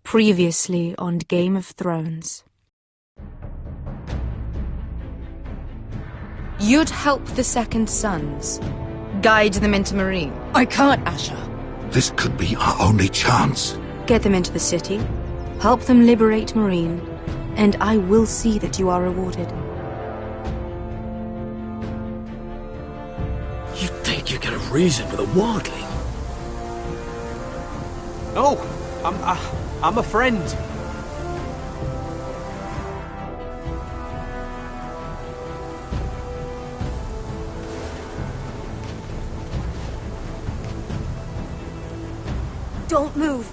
Previously on Game of Thrones. You'd help the Second Sons. Guide them into Marine. I can't, Asher. This could be our only chance. Get them into the city. Help them liberate Marine. And I will see that you are rewarded. You think you get a reason with a wardling? No, I'm a friend. Don't move.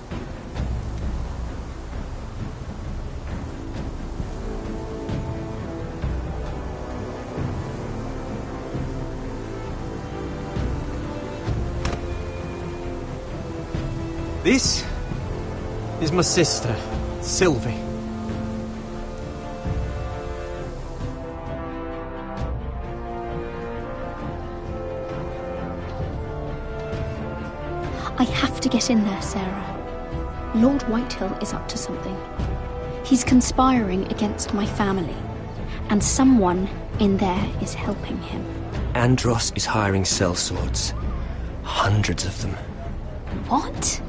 This is my sister, Sylvie. I have to get in there, Sarah. Lord Whitehill is up to something. He's conspiring against my family, and someone in there is helping him. Andros is hiring sellswords. Hundreds of them. What?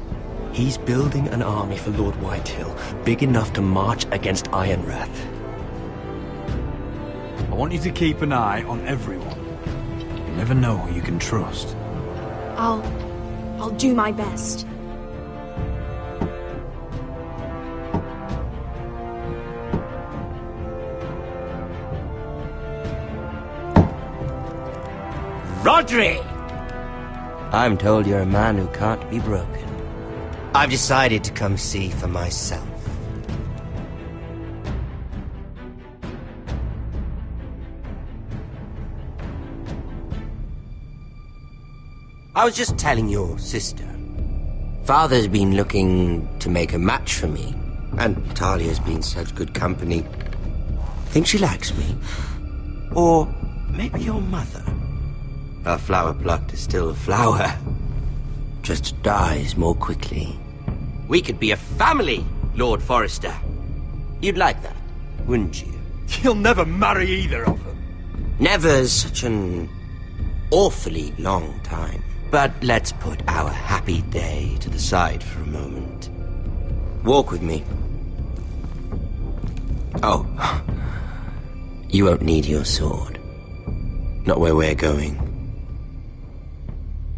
He's building an army for Lord Whitehill, big enough to march against Ironrath. I want you to keep an eye on everyone. You never know who you can trust. I'll do my best. Rodri! I'm told you're a man who can't be broken. I've decided to come see for myself. I was just telling your sister. Father's been looking to make a match for me, and Talia's been such good company. Think she likes me? Or maybe your mother? A flower plucked is still a flower. Just dies more quickly. We could be a family, Lord Forrester. You'd like that, wouldn't you? You'll never marry either of them. Never's such an awfully long time. But let's put our happy day to the side for a moment. Walk with me. Oh, you won't need your sword. Not where we're going.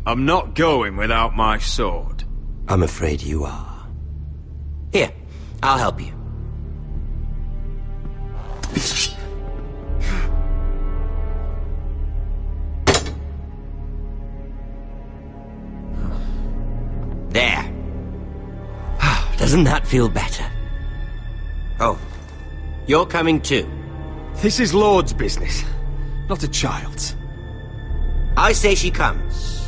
I'm not going without my sword. I'm afraid you are. Here, I'll help you. There. Doesn't that feel better? Oh, you're coming too. This is Lord's business, not a child's. I say she comes.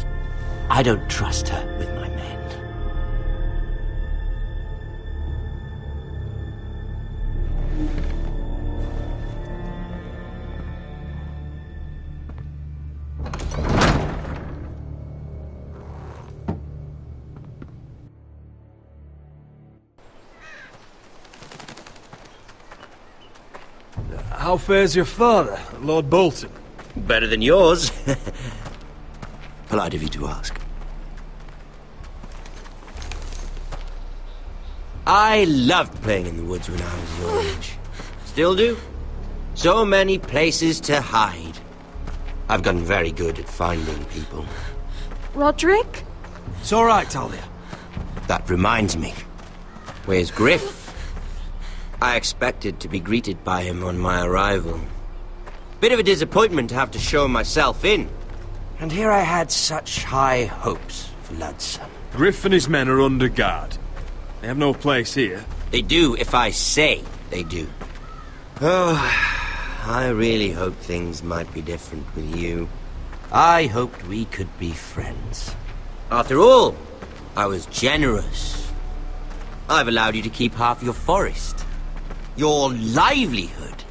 I don't trust her with my men. How fares your father, Lord Bolton? Better than yours. Polite of you to ask. I loved playing in the woods when I was your age. Still do. So many places to hide. I've gotten very good at finding people. Roderick? It's all right, Talia. That reminds me. Where's Griff? I expected to be greeted by him on my arrival. Bit of a disappointment to have to show myself in. And here I had such high hopes for Ludson. Griff and his men are under guard. They have no place here. They do if I say they do. Oh, I really hoped things might be different with you. I hoped we could be friends. After all, I was generous. I've allowed you to keep half your forest. Your livelihood.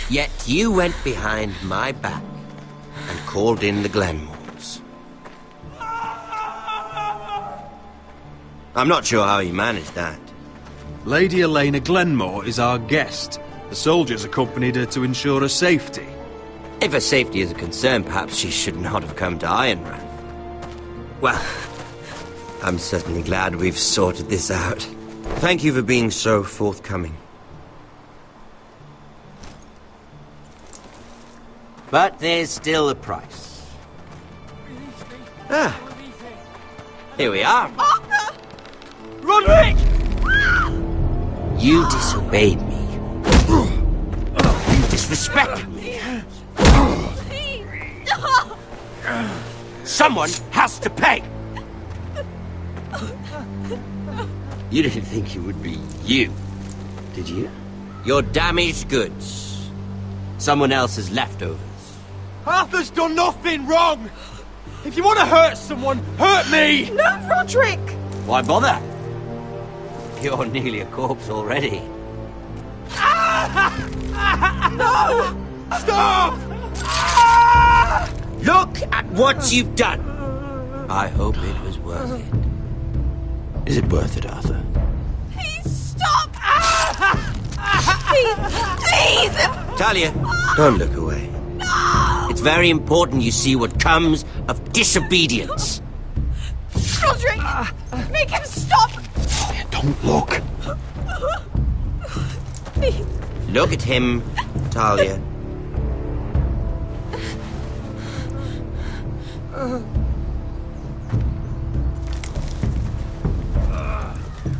Yet you went behind my back and called in the Glenmores. I'm not sure how you managed that. Lady Elena Glenmore is our guest. The soldiers accompanied her to ensure her safety. If her safety is a concern, perhaps she should not have come to Ironrath. Well, I'm certainly glad we've sorted this out. Thank you for being so forthcoming. But there's still a price. Ah, here we are. Arthur! Roderick! You disobeyed me. You disrespected me. Someone has to pay! You didn't think it would be you, did you? Your damaged goods. Someone else's leftovers. Arthur's done nothing wrong! If you want to hurt someone, hurt me! No, Roderick! Why bother? You're nearly a corpse already. No! Stop! Look at what you've done! I hope it was worth it. Is it worth it, Arthur? Please stop! Please! Talia, don't look away. No! It's very important you see what comes of disobedience. Roderick! Make him stop! Don't look. Please. Look at him, Talia.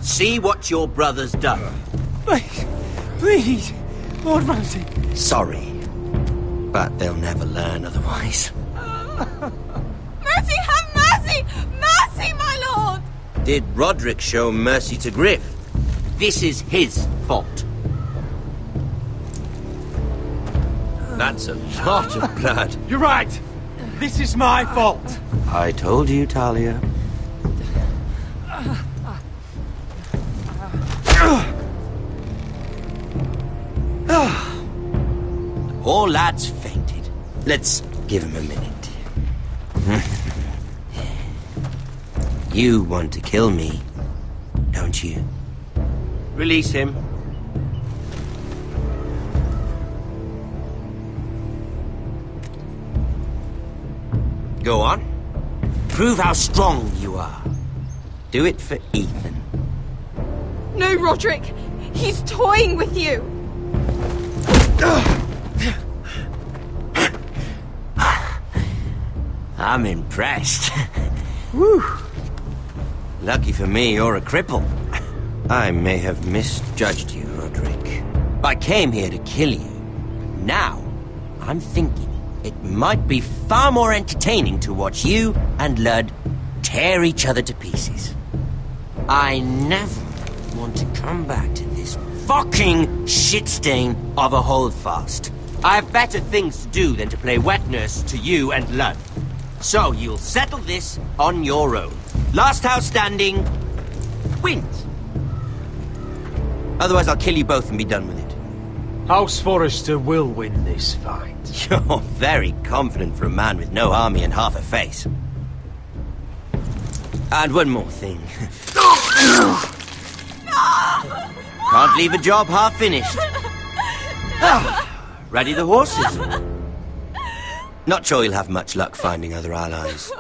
See what your brother's done. Please, Lord Ramsay. Sorry, but they'll never learn otherwise. Mercy, have mercy! Mercy, my lord! Did Roderick show mercy to Griff? This is his fault. That's a lot of blood. You're right. This is my fault. I told you, Talia. The poor lad's fainted. Let's give him a minute. You want to kill me, don't you? Release him. Go on. Prove how strong you are. Do it for Ethan. No, Roderick! He's toying with you! I'm impressed. Whew. Lucky for me, you're a cripple. I may have misjudged you, Roderick. I came here to kill you. Now, I'm thinking it might be far more entertaining to watch you and Ludd tear each other to pieces. I never want to come back to this fucking shit stain of a holdfast. I have better things to do than to play wet nurse to you and Ludd. So you'll settle this on your own. Last house standing wins. Otherwise I'll kill you both and be done with it. House Forrester will win this fight. You're very confident for a man with no army and half a face. And one more thing. Can't leave a job half finished. Ready the horses? Not sure you'll have much luck finding other allies.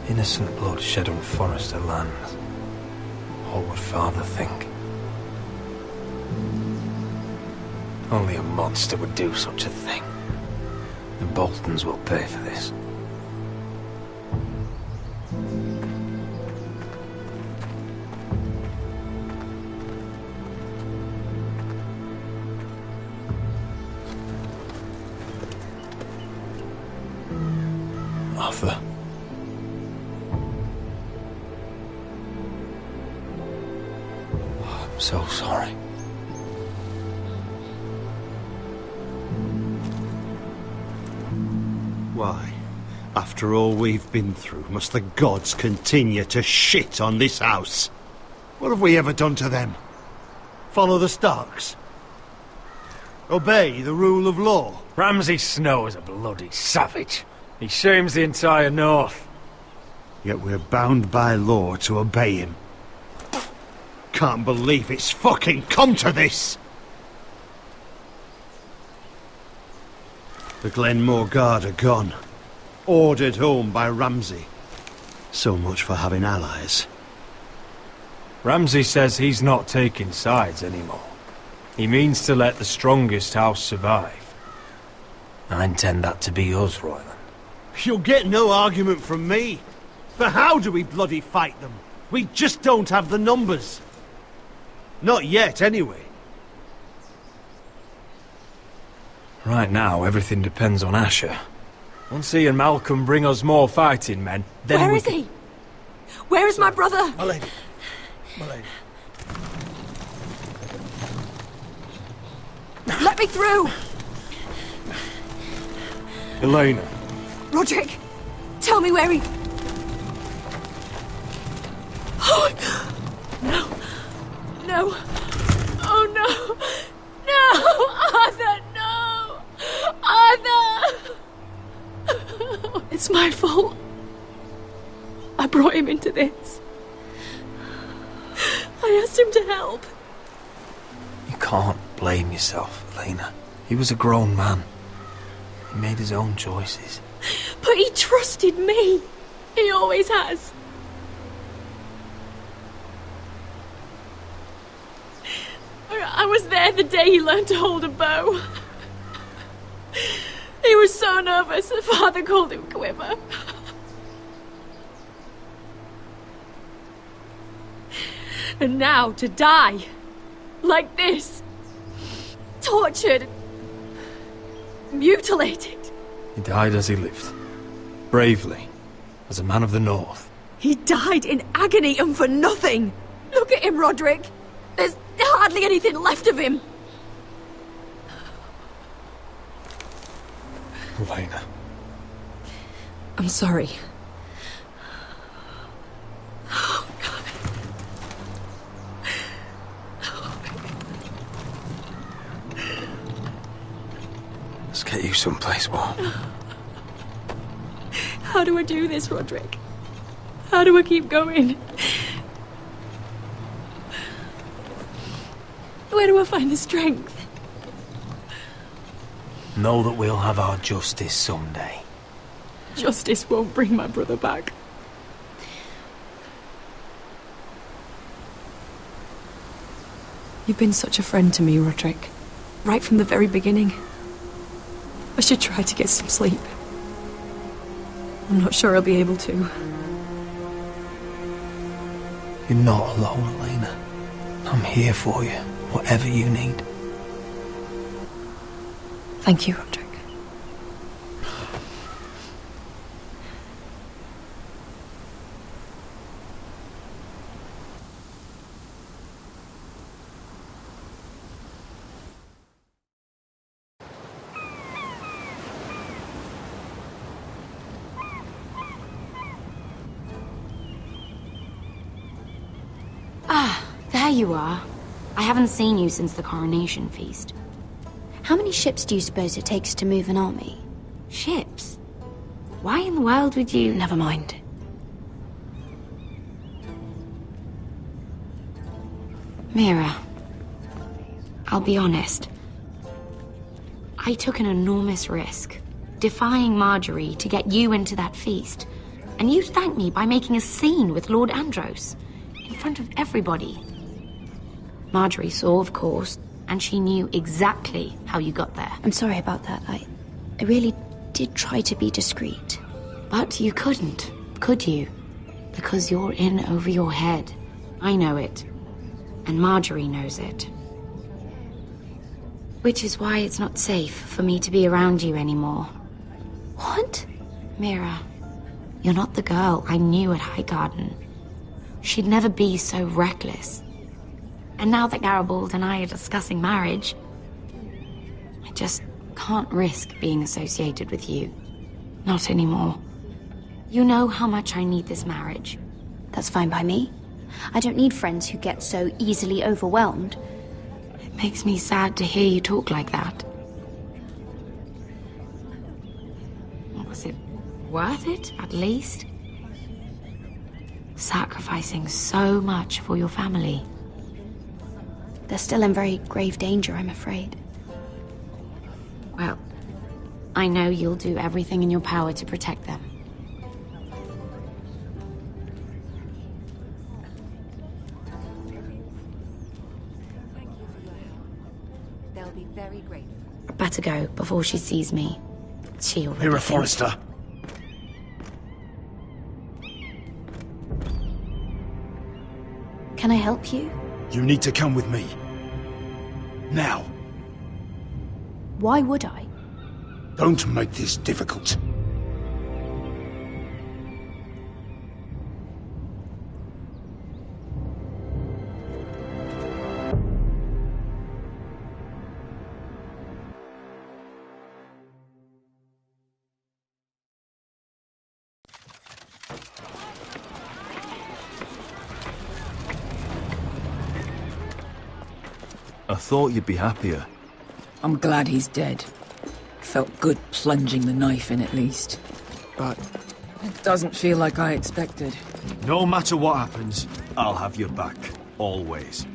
Innocent blood shed on Forester lands. What would Father think? Only a monster would do such a thing. The Boltons will pay for this. Arthur. I'm so sorry. Why, after all we've been through, must the gods continue to shit on this house? What have we ever done to them? Follow the Starks? Obey the rule of law? Ramsay Snow is a bloody savage. He shames the entire North. Yet we're bound by law to obey him. Can't believe it's fucking come to this! The Glenmore Guard are gone. Ordered home by Ramsay. So much for having allies. Ramsay says he's not taking sides anymore. He means to let the strongest house survive. I intend that to be us, Royland. You'll get no argument from me. But how do we bloody fight them? We just don't have the numbers. Not yet, anyway. Right now, everything depends on Asher. Once he and Malcolm bring us more fighting men, then Where is he? Where is my brother? My lady. My lady. Let me through! Elena. Roderick, tell me where he... Oh, no. No. Oh, no. No! Arthur, no! Arthur! It's my fault. I brought him into this. I asked him to help. You can't blame yourself, Elena. He was a grown man. He made his own choices. But he trusted me. He always has. I was there the day he learned to hold a bow. He was so nervous that Father called him Quiver. And now to die. Like this. Tortured. Mutilated. He died as he lived. Bravely. As a man of the North. He died in agony and for nothing. Look at him, Roderick. There's hardly anything left of him. Elena. I'm sorry. Let's get you someplace warm. How do I do this, Roderick? How do I keep going? Where do I find the strength? Know that we'll have our justice someday. Justice won't bring my brother back. You've been such a friend to me, Roderick. Right from the very beginning. I should try to get some sleep. I'm not sure I'll be able to. You're not alone, Elena. I'm here for you, whatever you need. Thank you, Roderick. There you are. I haven't seen you since the coronation feast. How many ships do you suppose it takes to move an army? Ships? Why in the world would you... Never mind. Mira, I'll be honest. I took an enormous risk, defying Marjorie to get you into that feast. And you thanked me by making a scene with Lord Andros, in front of everybody. Marjorie saw, of course, and she knew exactly how you got there. I'm sorry about that. I really did try to be discreet. But you couldn't, could you? Because you're in over your head. I know it. And Marjorie knows it. Which is why it's not safe for me to be around you anymore. What? Mira, you're not the girl I knew at Highgarden. She'd never be so reckless. And now that Garibald and I are discussing marriage, I just can't risk being associated with you. Not anymore. You know how much I need this marriage. That's fine by me. I don't need friends who get so easily overwhelmed. It makes me sad to hear you talk like that. Was it worth it, at least? Sacrificing so much for your family. They're still in very grave danger, I'm afraid. Well, I know you'll do everything in your power to protect them. Thank you for your help. They'll be very grateful. I'd better go before she sees me. She already Mira thinks- Forrester. Can I help you? You need to come with me. Now. Why would I? Don't make this difficult. I thought you'd be happier. I'm glad he's dead. Felt good plunging the knife in at least. But it doesn't feel like I expected. No matter what happens, I'll have your back. Always.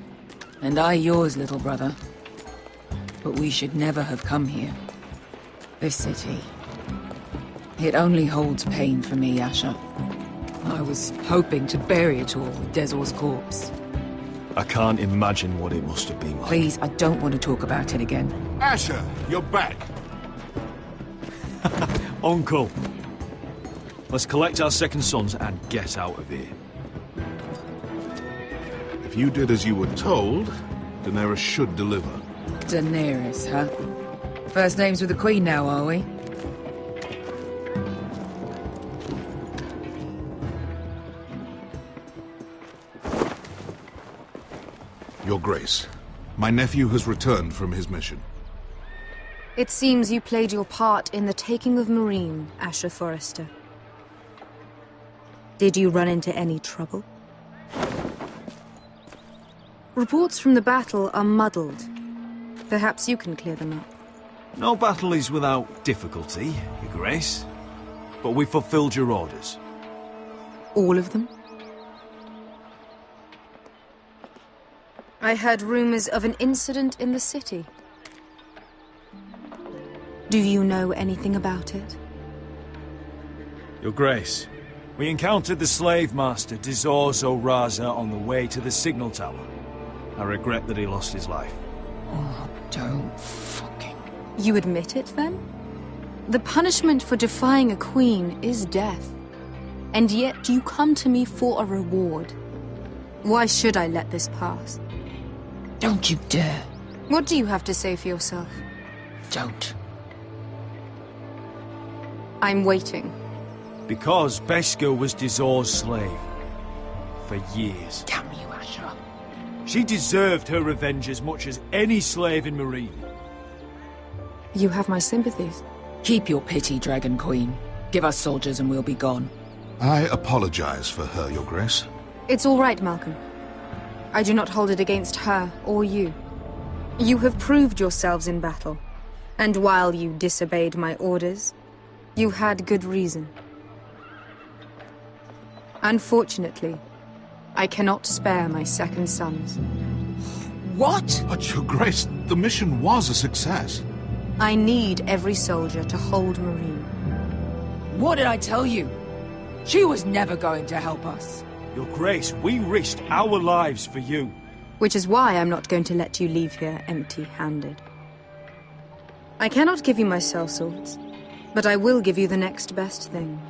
And I yours, little brother. But we should never have come here. This city. It only holds pain for me, Asher. I was hoping to bury it all with Dezor's corpse. I can't imagine what it must have been like. Please, I don't want to talk about it again. Asher, you're back. Uncle. Let's collect our second sons and get out of here. If you did as you were told, Daenerys should deliver. Daenerys, huh? First names with the Queen now, are we? Your Grace, my nephew has returned from his mission. It seems you played your part in the taking of Marine, Asher Forrester. Did you run into any trouble? Reports from the battle are muddled. Perhaps you can clear them up. No battle is without difficulty, Your Grace. But we fulfilled your orders. All of them? I heard rumors of an incident in the city. Do you know anything about it? Your Grace, we encountered the slave master Dizorzo Raza on the way to the signal tower. I regret that he lost his life. Oh, don't fucking... You admit it, then? The punishment for defying a queen is death. And yet you come to me for a reward. Why should I let this pass? Don't you dare. What do you have to say for yourself? Don't. I'm waiting. Because Beskha was Dizor's slave. For years. Damn you, Asher. She deserved her revenge as much as any slave in Marine. You have my sympathies. Keep your pity, Dragon Queen. Give us soldiers and we'll be gone. I apologize for her, Your Grace. It's all right, Malcolm. I do not hold it against her or you. You have proved yourselves in battle, and while you disobeyed my orders, you had good reason. Unfortunately, I cannot spare my second sons. What? But, Your Grace, the mission was a success. I need every soldier to hold Marine. What did I tell you? She was never going to help us. Your Grace, we risked our lives for you. Which is why I'm not going to let you leave here empty-handed. I cannot give you my sellswords, but I will give you the next best thing.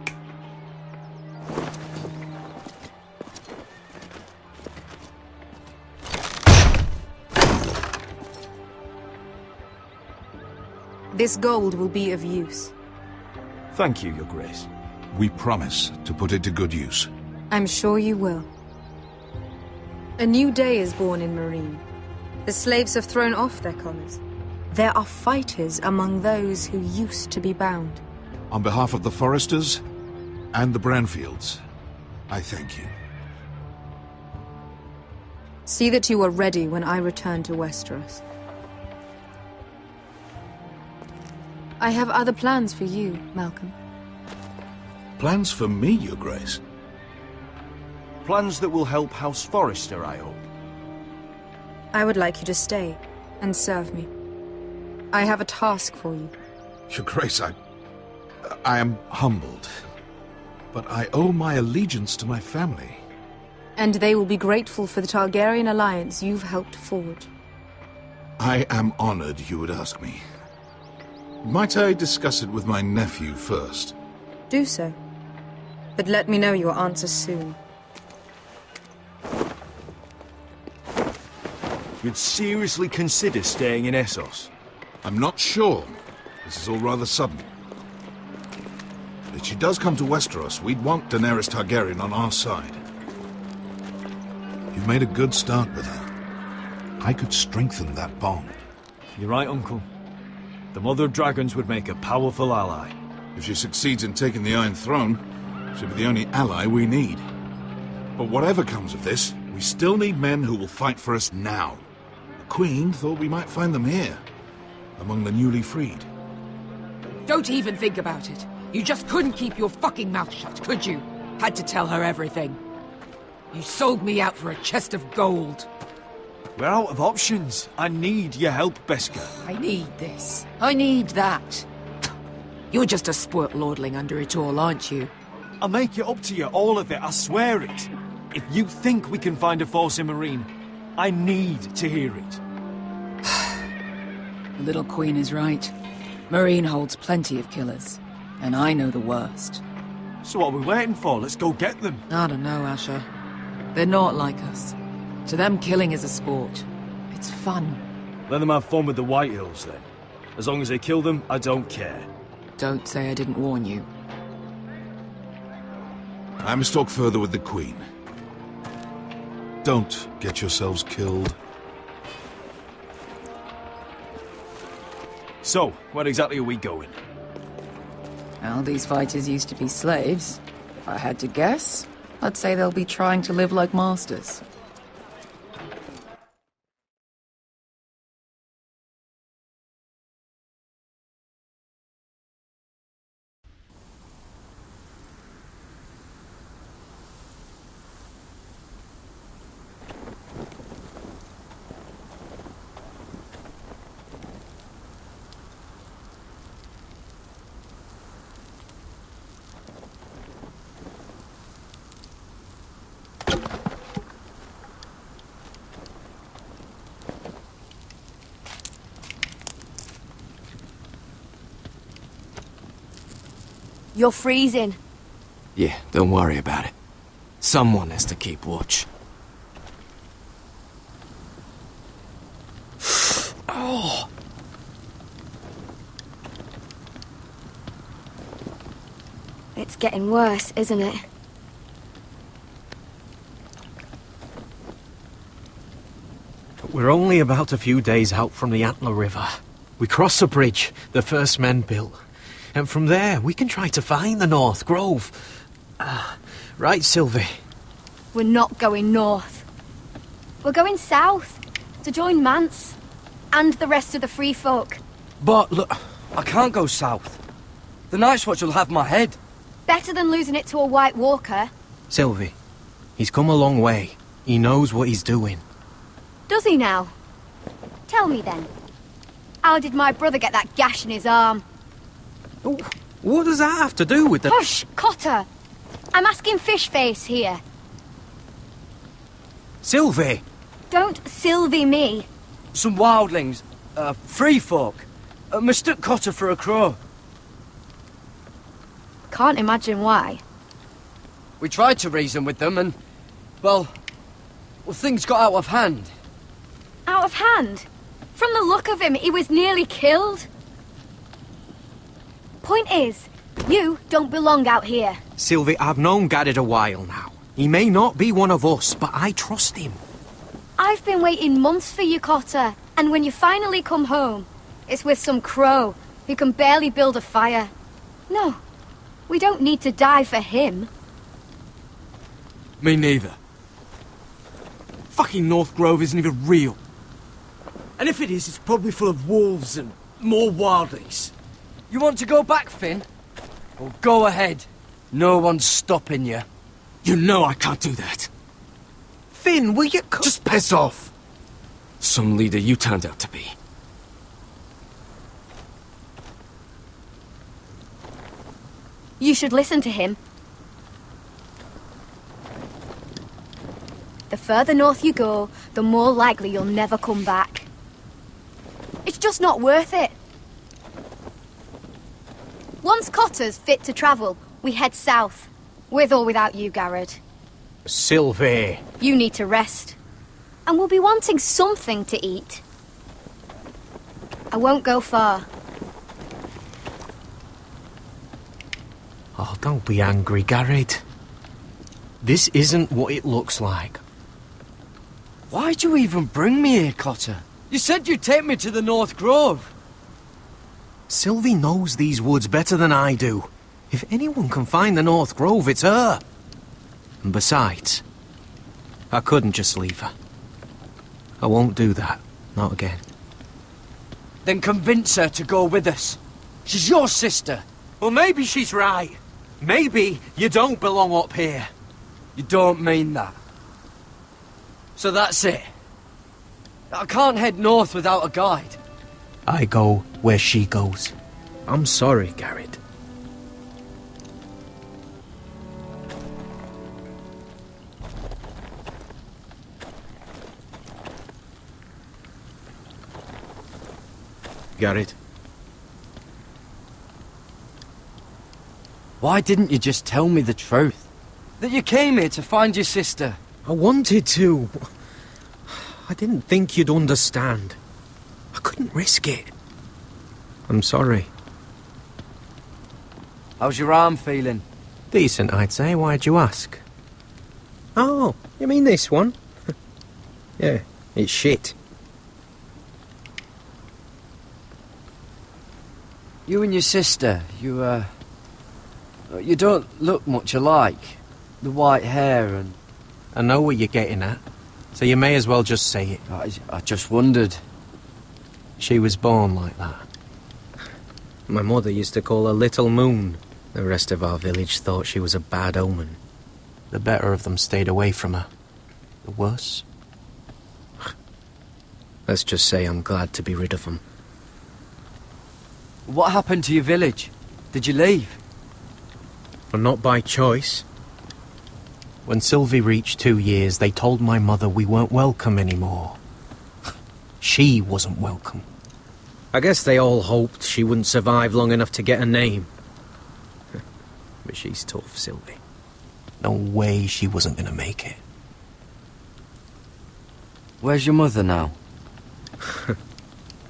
This gold will be of use. Thank you, Your Grace. We promise to put it to good use. I'm sure you will. A new day is born in Marine. The slaves have thrown off their collars. There are fighters among those who used to be bound. On behalf of the Foresters and the Branfields, I thank you. See that you are ready when I return to Westeros. I have other plans for you, Malcolm. Plans for me, Your Grace? Plans that will help House Forrester, I hope. I would like you to stay and serve me. I have a task for you. Your Grace, I am humbled. But I owe my allegiance to my family. And they will be grateful for the Targaryen alliance you've helped forge. I am honored you would ask me. Might I discuss it with my nephew first? Do so. But let me know your answer soon. You'd seriously consider staying in Essos? I'm not sure. This is all rather sudden. If she does come to Westeros, we'd want Daenerys Targaryen on our side. You've made a good start with her. I could strengthen that bond. You're right, Uncle. The Mother of Dragons would make a powerful ally. If she succeeds in taking the Iron Throne, she'll be the only ally we need. But whatever comes of this, we still need men who will fight for us now. The Queen thought we might find them here, among the newly freed. Don't even think about it. You just couldn't keep your fucking mouth shut, could you? Had to tell her everything. You sold me out for a chest of gold. We're out of options. I need your help, Beskha. I need this. I need that. You're just a spoilt lordling under it all, aren't you? I'll make it up to you, all of it, I swear it. If you think we can find a force in Marine, I need to hear it. The little queen is right. Marine holds plenty of killers, and I know the worst. So what are we waiting for? Let's go get them. I don't know, Asher. They're not like us. To them, killing is a sport. It's fun. Let them have fun with the White Hills, then. As long as they kill them, I don't care. Don't say I didn't warn you. I must talk further with the Queen. Don't get yourselves killed. So, where exactly are we going? Well, these fighters used to be slaves. If I had to guess, I'd say they'll be trying to live like masters. You're freezing. Yeah, don't worry about it. Someone has to keep watch. Oh! It's getting worse, isn't it? We're only about a few days out from the Antler River. We cross a bridge the first men built. And from there, we can try to find the North Grove. Right, Sylvie? We're not going north. We're going south, to join Mance, and the rest of the free folk. But, look, I can't go south. The Night's Watch will have my head. Better than losing it to a White Walker. Sylvie, he's come a long way. He knows what he's doing. Does he now? Tell me then. How did my brother get that gash in his arm? Oh, what does that have to do with the... Hush, Cotter! I'm asking Fishface here. Sylvie! Don't Sylvie me. Some wildlings, free folk, mistook Cotter for a crow. Can't imagine why. We tried to reason with them and, well, things got out of hand. Out of hand? From the look of him, he was nearly killed. Point is, you don't belong out here. Sylvie, I've known Garrett a while now. He may not be one of us, but I trust him. I've been waiting months for you, Cotter, and when you finally come home, it's with some crow who can barely build a fire. No, we don't need to die for him. Me neither. Fucking North Grove isn't even real. And if it is, it's probably full of wolves and more wildlings. You want to go back, Finn? Well, go ahead. No one's stopping you. You know I can't do that. Finn, will you... Just piss off. Some leader you turned out to be. You should listen to him. The further north you go, the more likely you'll never come back. It's just not worth it. Once Cotter's fit to travel, we head south. With or without you, Garrett. Sylvie. You need to rest. And we'll be wanting something to eat. I won't go far. Oh, don't be angry, Garrett. This isn't what it looks like. Why'd you even bring me here, Cotter? You said you'd take me to the North Grove. Sylvie knows these woods better than I do. If anyone can find the North Grove, it's her. And besides, I couldn't just leave her. I won't do that. Not again. Then convince her to go with us. She's your sister. Well, maybe she's right. Maybe you don't belong up here. You don't mean that. So that's it. I can't head north without a guide. I go where she goes. I'm sorry, Garrett. Garrett. Why didn't you just tell me the truth? That you came here to find your sister? I wanted to. I didn't think you'd understand. I couldn't risk it. I'm sorry. How's your arm feeling? Decent, I'd say. Why'd you ask? Oh, you mean this one? Yeah, it's shit. You and your sister, you don't look much alike. The white hair and... I know what you're getting at, so you may as well just say it. I just wondered. She was born like that. My mother used to call her Little Moon. The rest of our village thought she was a bad omen. The better of them stayed away from her. The worse? Let's just say I'm glad to be rid of them. What happened to your village? Did you leave? Well, not by choice. When Sylvie reached 2 years, they told my mother we weren't welcome anymore. She wasn't welcome. I guess they all hoped she wouldn't survive long enough to get a name. But she's tough, Sylvie. No way she wasn't gonna make it. Where's your mother now? I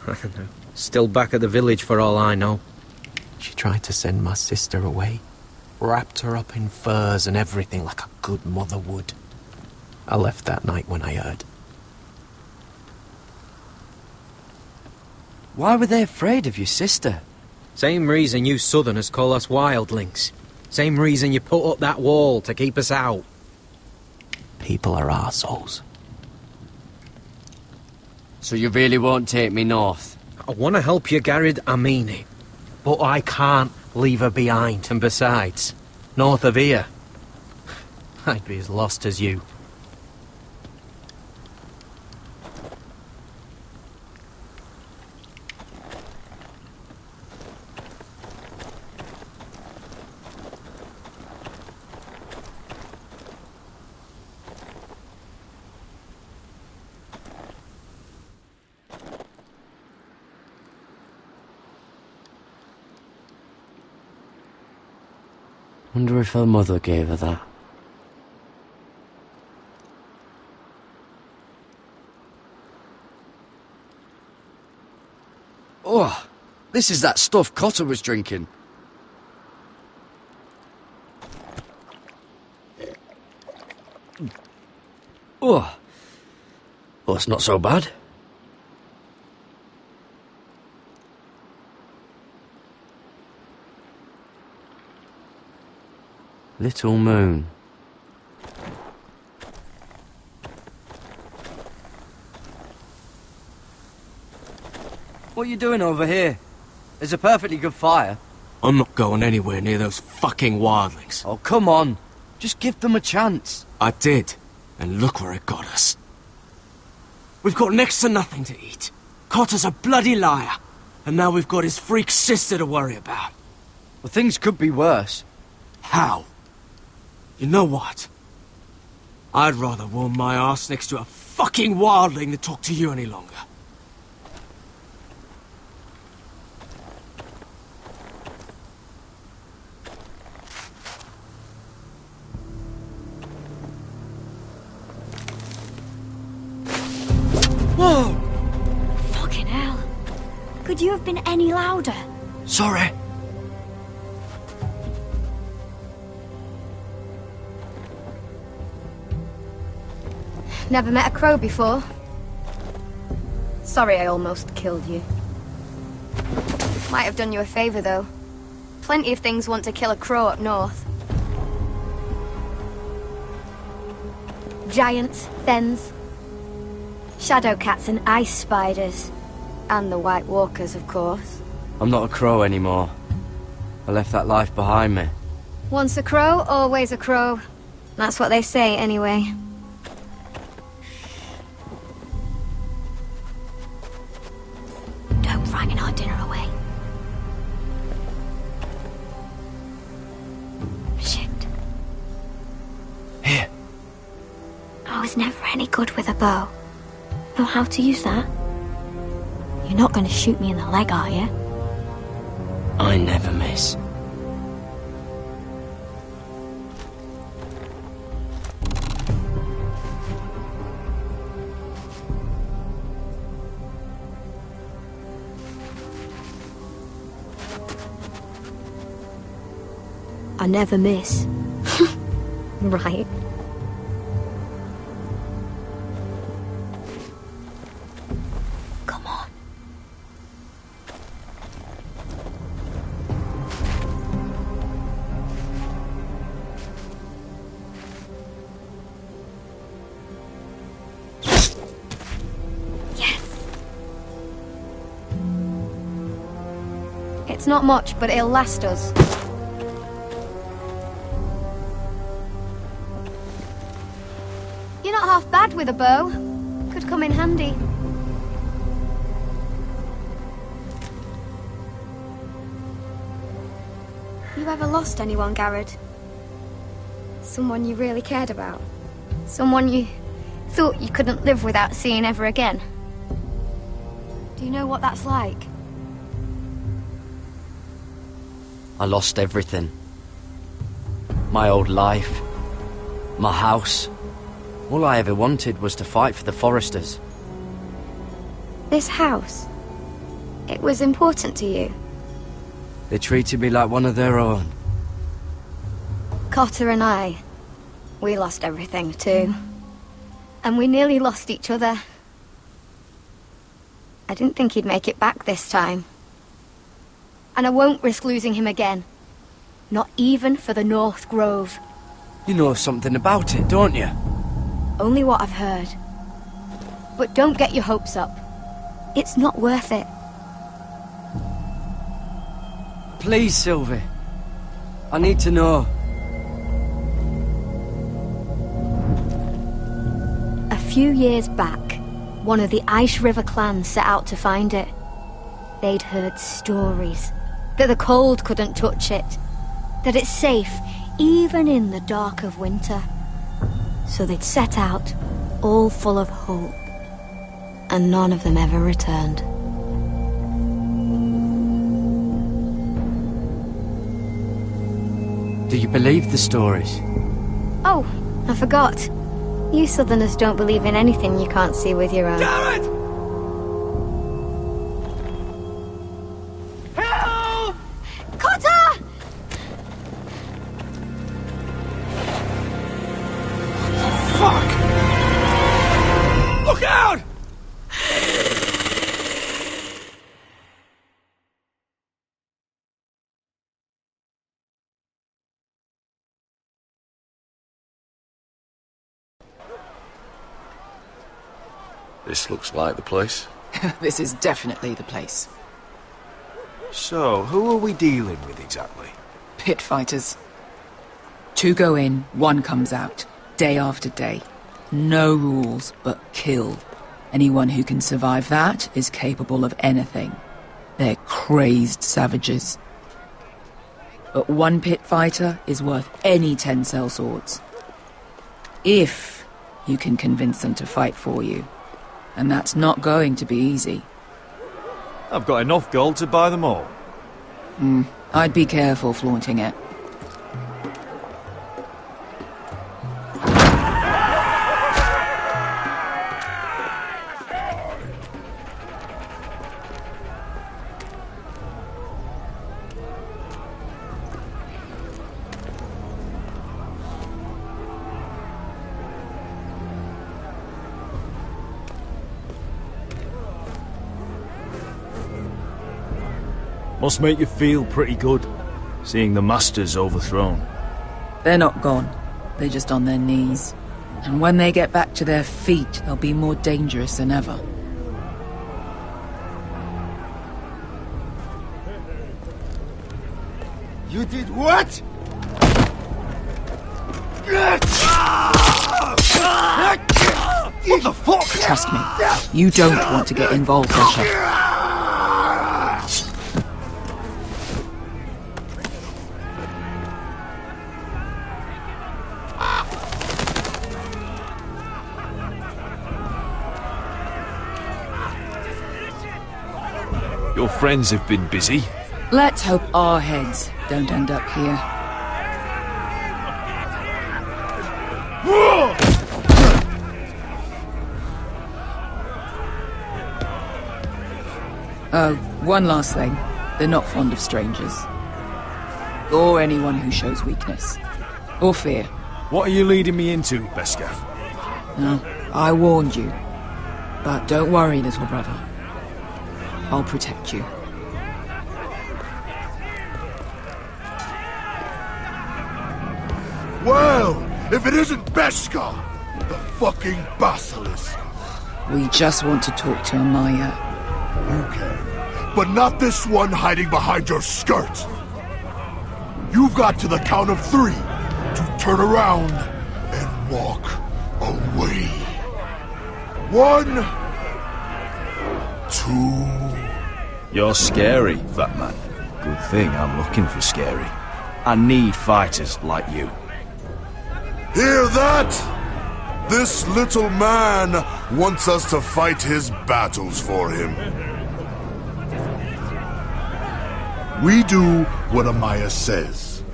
don't know. Still back at the village for all I know. She tried to send my sister away. Wrapped her up in furs and everything like a good mother would. I left that night when I heard. Why were they afraid of your sister? Same reason you Southerners call us wildlings. Same reason you put up that wall to keep us out. People are arseholes. So you really won't take me north? I want to help you, Garrett, I mean it. But I can't leave her behind. And besides, north of here, I'd be as lost as you. Wonder if her mother gave her that. Oh, this is that stuff Cotter was drinking. Oh, well, it's not so bad. Little moon. What are you doing over here? There's a perfectly good fire. I'm not going anywhere near those fucking wildlings. Oh, come on. Just give them a chance. I did, and look where it got us. We've got next to nothing to eat. Cotter's a bloody liar, and now we've got his freak sister to worry about. Well, things could be worse. How? You know what? I'd rather warm my arse next to a fucking wildling than talk to you any longer. Whoa! Fucking hell. Could you have been any louder? Sorry. Never met a crow before. Sorry I almost killed you. Might have done you a favour, though. Plenty of things want to kill a crow up north. Giants, thens, shadow cats and ice spiders. And the White Walkers, of course. I'm not a crow anymore. I left that life behind me. Once a crow, always a crow. That's what they say, anyway. Don't frighten our dinner away. Shit. Here. I was never any good with a bow. Know how to use that? You're not going to shoot me in the leg, are you? I never miss. I never miss. Right. Come on. Yes. It's not much, but it'll last us. You're not half bad with a bow. Could come in handy. You ever lost anyone, Garrett? Someone you really cared about? Someone you thought you couldn't live without seeing ever again? Do you know what that's like? I lost everything. My old life. My house. All I ever wanted was to fight for the Foresters. This house, it was important to you. They treated me like one of their own. Cotter and I, we lost everything too. And we nearly lost each other. I didn't think he'd make it back this time. And I won't risk losing him again. Not even for the North Grove. You know something about it, don't you? Only what I've heard. But don't get your hopes up. It's not worth it. Please, Sylvie. I need to know. A few years back, one of the Ice River clans set out to find it. They'd heard stories that the cold couldn't touch it, that it's safe even in the dark of winter. So they'd set out, all full of hope, and none of them ever returned. Do you believe the stories? Oh, I forgot. You Southerners don't believe in anything you can't see with your own. Jared! Help! Cotter! Fuck! Look out! This looks like the place. This is definitely the place. So, who are we dealing with exactly? Pit fighters. 2 go in, 1 comes out, day after day. No rules, but kill. Anyone who can survive that is capable of anything. They're crazed savages. But 1 pit fighter is worth any 10 sellswords. If you can convince them to fight for you. And that's not going to be easy. I've got enough gold to buy them all. I'd be careful flaunting it. Must make you feel pretty good, seeing the Masters overthrown. They're not gone. They're just on their knees. And when they get back to their feet, they'll be more dangerous than ever. You did what? What the fuck? Trust me, you don't want to get involved, Asher. Your friends have been busy. Let's hope our heads don't end up here. Oh, one last thing. They're not fond of strangers. Or anyone who shows weakness. Or fear. What are you leading me into, Beskar? No, I warned you. But don't worry, little brother. I'll protect you. Well, if it isn't Beskar, the fucking basilisk. We just want to talk to Amaya. Okay, but not this one hiding behind your skirt. You've got to the count of 3 to turn around and walk away. 1, 2... You're scary, fat man. Good thing I'm looking for scary. I need fighters like you. Hear that? This little man wants us to fight his battles for him. We do what Amaya says.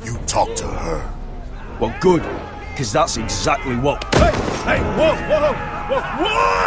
You talk to her. Well, good, because that's exactly what... Hey! Hey! Whoa! Whoa! Whoa! Whoa!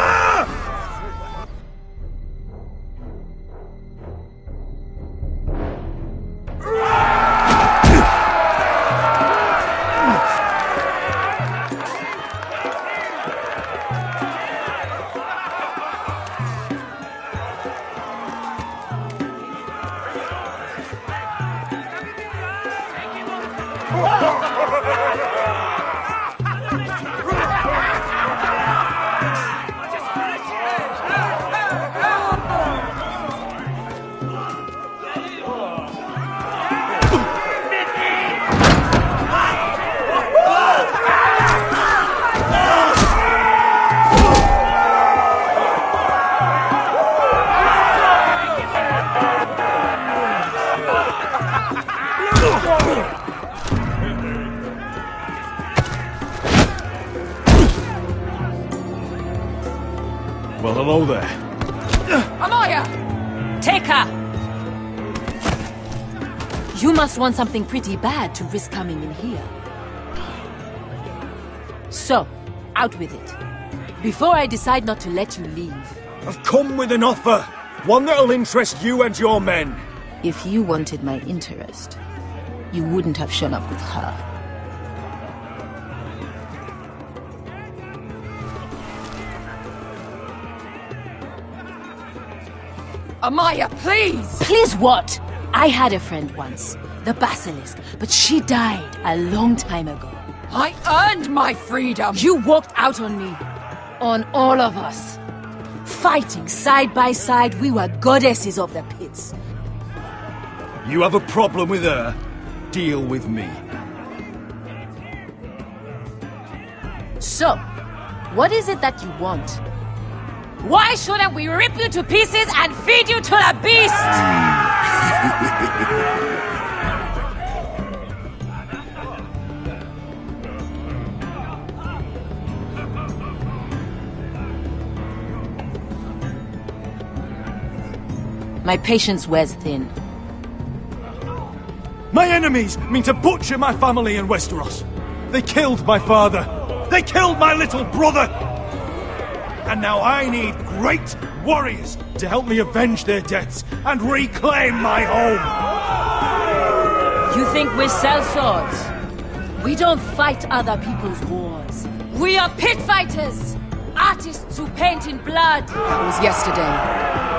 Well, hello there. Amaya! Take her! You must want something pretty bad to risk coming in here. So, out with it. Before I decide not to let you leave. I've come with an offer. One that'll interest you and your men. If you wanted my interest, you wouldn't have shown up with her. Amaya, please! Please what? I had a friend once, the Basilisk, but she died a long time ago. I earned my freedom! You walked out on me. On all of us. Fighting side by side, we were goddesses of the pits. You have a problem with her? Deal with me. So, what is it that you want? Why shouldn't we rip you to pieces and feed you to the beast? My patience wears thin. My enemies mean to butcher my family in Westeros. They killed my father. They killed my little brother. And now I need great warriors to help me avenge their deaths and reclaim my home. You think we sell swords? We don't fight other people's wars. We are pit fighters! Artists who paint in blood. That was yesterday.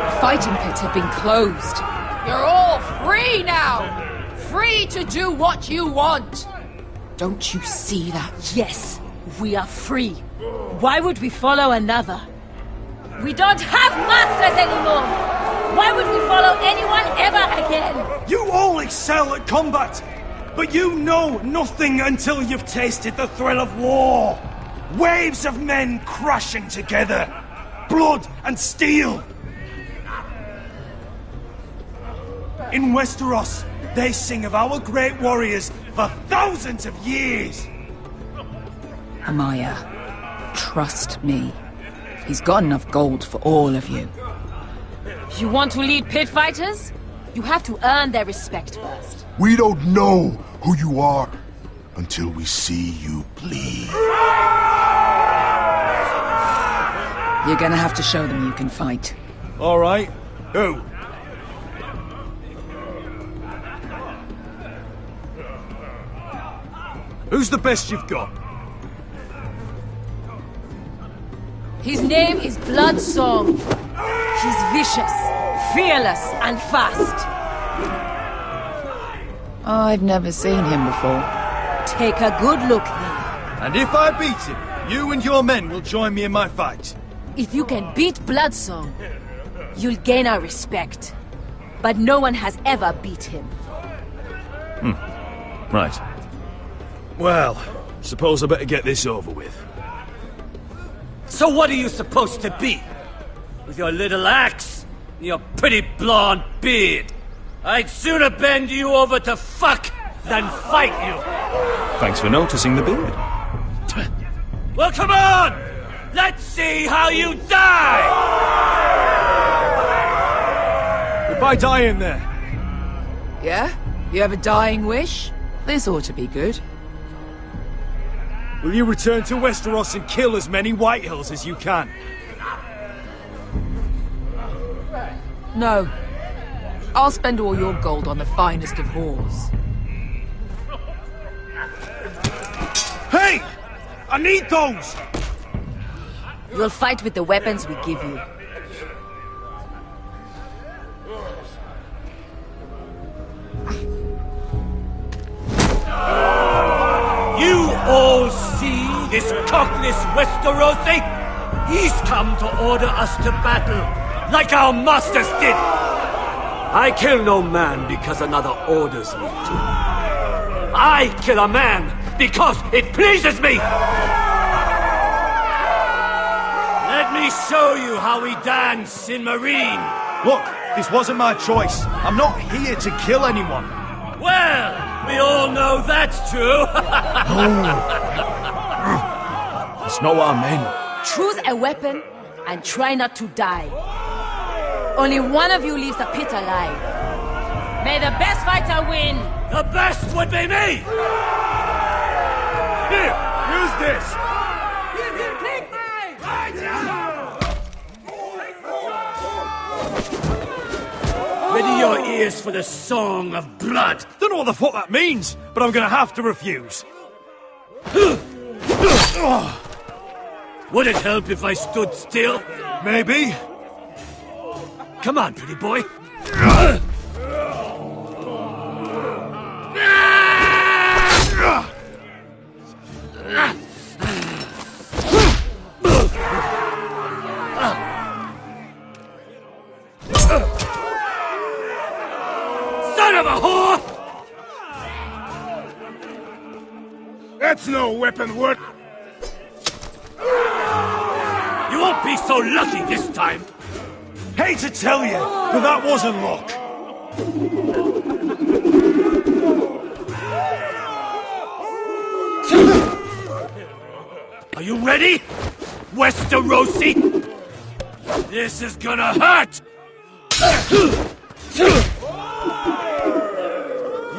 The fighting pits had been closed. You're all free now! Free to do what you want! Don't you see that? Yes, we are free. Why would we follow another? We don't have masters anymore! Why would we follow anyone ever again? You all excel at combat, but you know nothing until you've tasted the thrill of war. Waves of men crashing together. Blood and steel. In Westeros, they sing of our great warriors for thousands of years. Amaya, trust me. He's got enough gold for all of you. You want to lead pit fighters? You have to earn their respect first. We don't know who you are until we see you bleed. You're gonna have to show them you can fight. All right. Who? Who's the best you've got? His name is Bloodsong. He's vicious, fearless, and fast. I've never seen him before. Take a good look then. And if I beat him, you and your men will join me in my fight. If you can beat Bloodsong, you'll gain our respect. But no one has ever beat him. Right. Well, suppose I better get this over with. So what are you supposed to be? With your little axe and your pretty blonde beard? I'd sooner bend you over to fuck than fight you. Thanks for noticing the beard. Well, come on! Let's see how you die! Goodbye dying there. Yeah? You have a dying wish? This ought to be good. Will you return to Westeros and kill as many Whitehills as you can? No. I'll spend all your gold on the finest of whores. Hey! I need those! You'll fight with the weapons we give you. this cockless Westerosi? He's come to order us to battle, like our masters did. I kill no man because another orders me to. I kill a man because it pleases me! Let me show you how we dance in Marine. Look, this wasn't my choice. I'm not here to kill anyone. Well, we all know that's true. That's not what I meant. Choose a weapon and try not to die. Only one of you leaves the pit alive. May the best fighter win! The best would be me! Here, use this! Ready your ears for the song of blood. Don't know what the fuck that means, but I'm gonna have to refuse. Would it help if I stood still? Maybe. Come on, pretty boy. Son of a whore! That's no weapon worth. You won't be so lucky this time. Hate to tell you, but that wasn't luck. Are you ready, Westerosi? This is gonna hurt!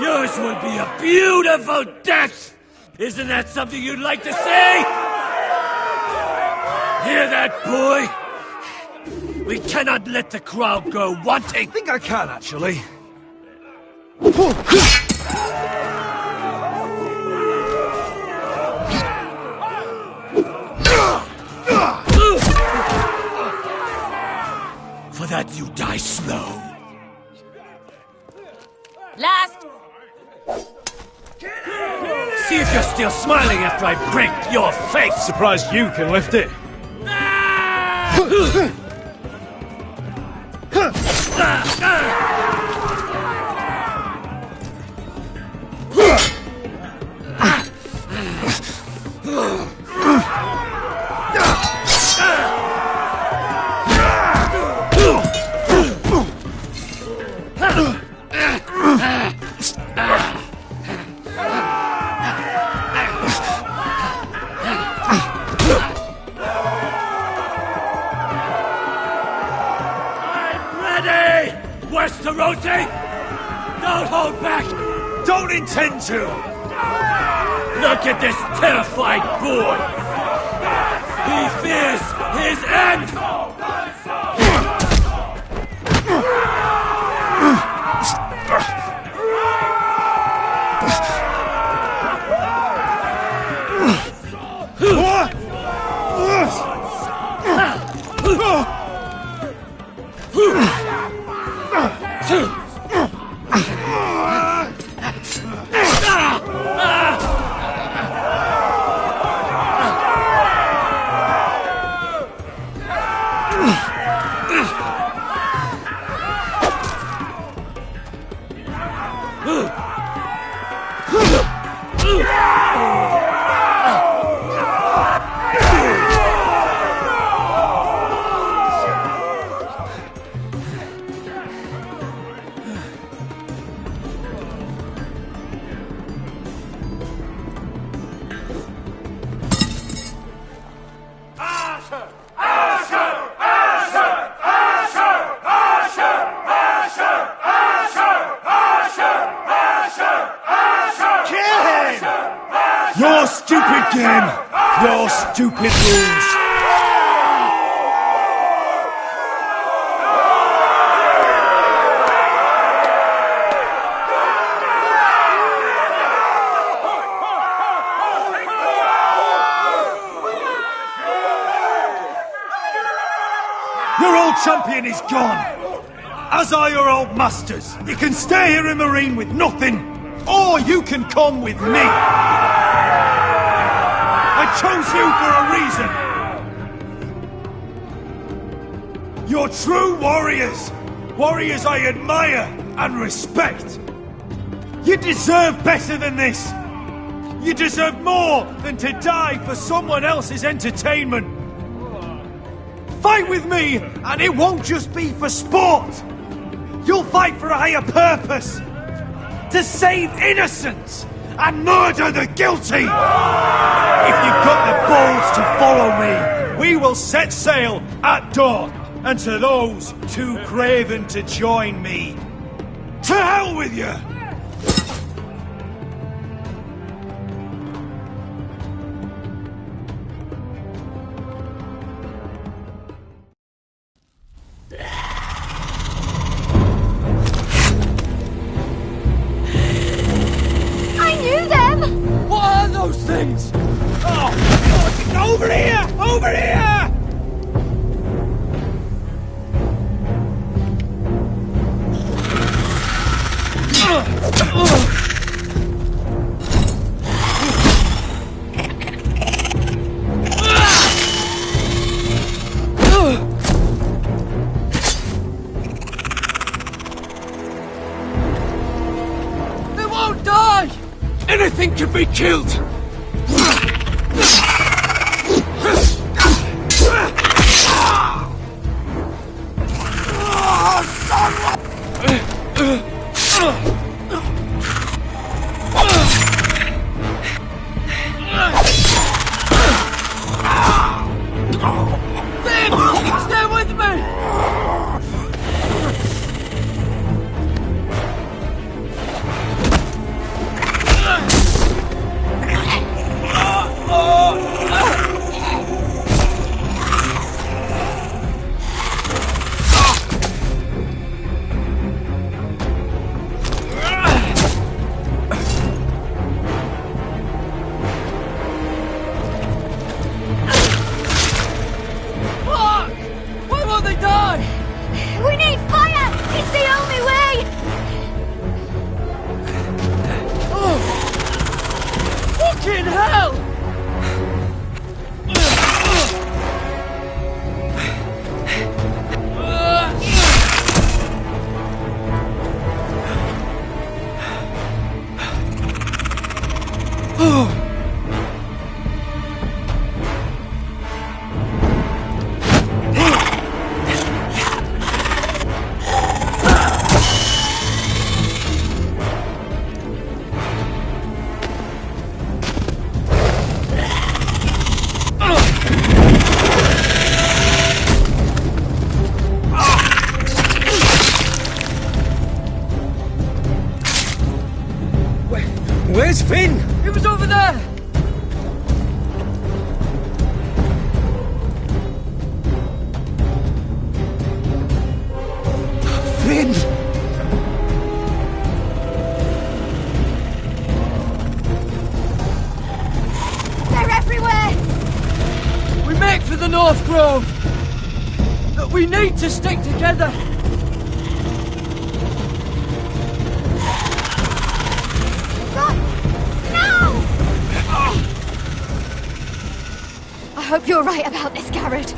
Yours will be a beautiful death! Isn't that something you'd like to say? Hear that, boy? We cannot let the crowd go wanting! I think I can, actually. For that you die slow. Last! See if you're still smiling after I break your face! Surprised you can lift it. Westerosi! Don't hold back! Don't intend to! Look at this terrified boy! He fears his end! Your stupid game! Your stupid rules! Your old champion is gone! As are your old masters. You can stay here in Marine with nothing, or you can come with me! I chose you for a reason! You're true warriors! Warriors I admire and respect! You deserve better than this! You deserve more than to die for someone else's entertainment! Fight with me, and it won't just be for sport! You'll fight for a higher purpose! To save innocents and murder the guilty! If you've got the balls to follow me, we will set sail at dawn. And to those too craven to join me, to hell with you! I knew them! What are those things? Oh! Over here! Over here! They won't die! Anything can be killed! Stay with me! Why won't they die? We need fire! It's the only way! Fucking hell! Where's Finn? He was over there! Finn! They're everywhere! We make for the North Grove! But we need to stick together! Run! Now! I hope you're right about this, Garrett.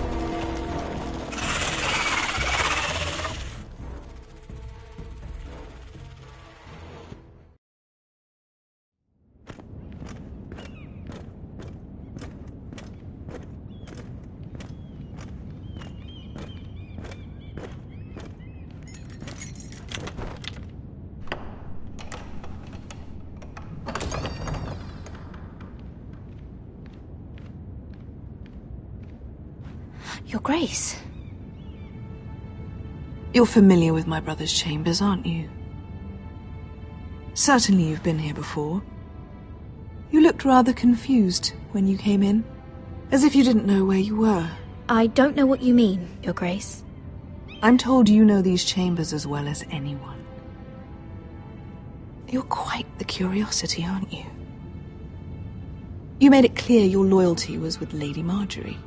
Your Grace. You're familiar with my brother's chambers, aren't you? Certainly you've been here before. You looked rather confused when you came in, as if you didn't know where you were. I don't know what you mean, Your Grace. I'm told you know these chambers as well as anyone. You're quite the curiosity, aren't you? You made it clear your loyalty was with Lady Marjorie.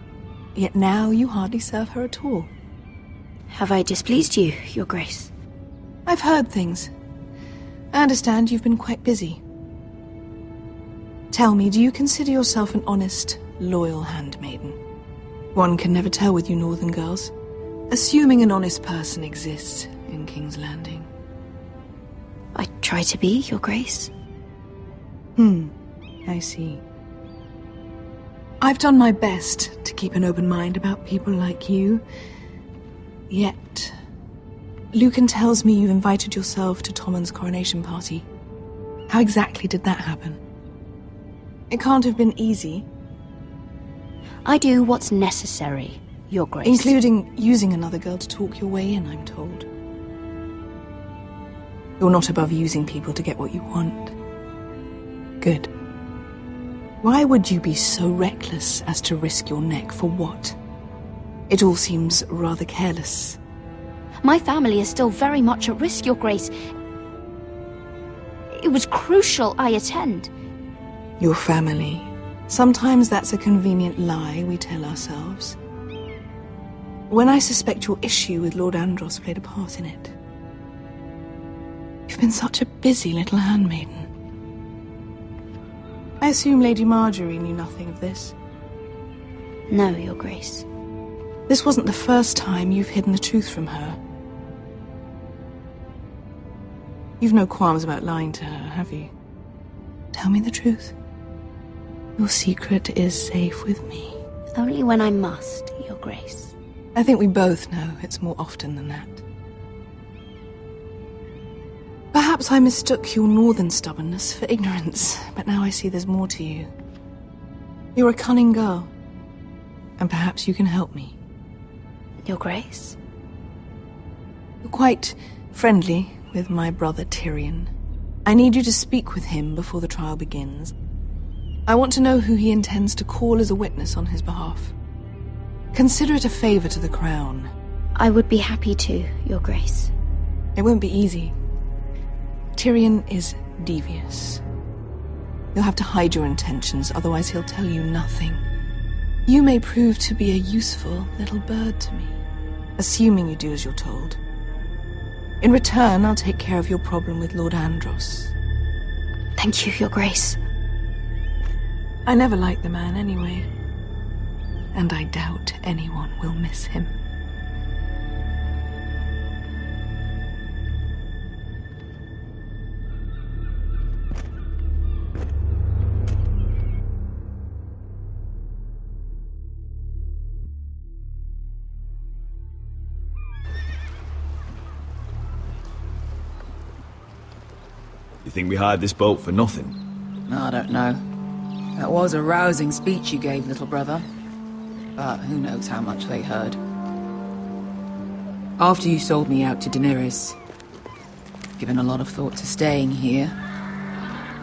Yet now you hardly serve her at all. Have I displeased you, Your Grace? I've heard things. I understand you've been quite busy. Tell me, do you consider yourself an honest, loyal handmaiden? One can never tell with you northern girls. Assuming an honest person exists in King's Landing. I try to be, Your Grace. I see. I've done my best to keep an open mind about people like you. Yet, Lucan tells me you've invited yourself to Tommen's coronation party. How exactly did that happen? It can't have been easy. I do what's necessary, Your Grace. Including using another girl to talk your way in, I'm told. You're not above using people to get what you want. Good. Why would you be so reckless as to risk your neck for what? It all seems rather careless. My family is still very much at risk, Your Grace. It was crucial I attend. Your family. Sometimes that's a convenient lie we tell ourselves. When I suspect your issue with Lord Andros played a part in it. You've been such a busy little handmaiden. I assume Lady Marjorie knew nothing of this. No, Your Grace. This wasn't the first time you've hidden the truth from her. You've no qualms about lying to her, have you? Tell me the truth. Your secret is safe with me. Only when I must, Your Grace. I think we both know it's more often than that. Perhaps I mistook your northern stubbornness for ignorance, but now I see there's more to you. You're a cunning girl, and perhaps you can help me. Your Grace? You're quite friendly with my brother Tyrion. I need you to speak with him before the trial begins. I want to know who he intends to call as a witness on his behalf. Consider it a favor to the crown. I would be happy to, Your Grace. It won't be easy. Tyrion is devious. You'll have to hide your intentions, otherwise he'll tell you nothing. You may prove to be a useful little bird to me, assuming you do as you're told. In return, I'll take care of your problem with Lord Andros. Thank you, Your Grace. I never liked the man anyway, and I doubt anyone will miss him. You think we hired this boat for nothing? I don't know. That was a rousing speech you gave, little brother. But who knows how much they heard. After you sold me out to Daenerys, I've given a lot of thought to staying here.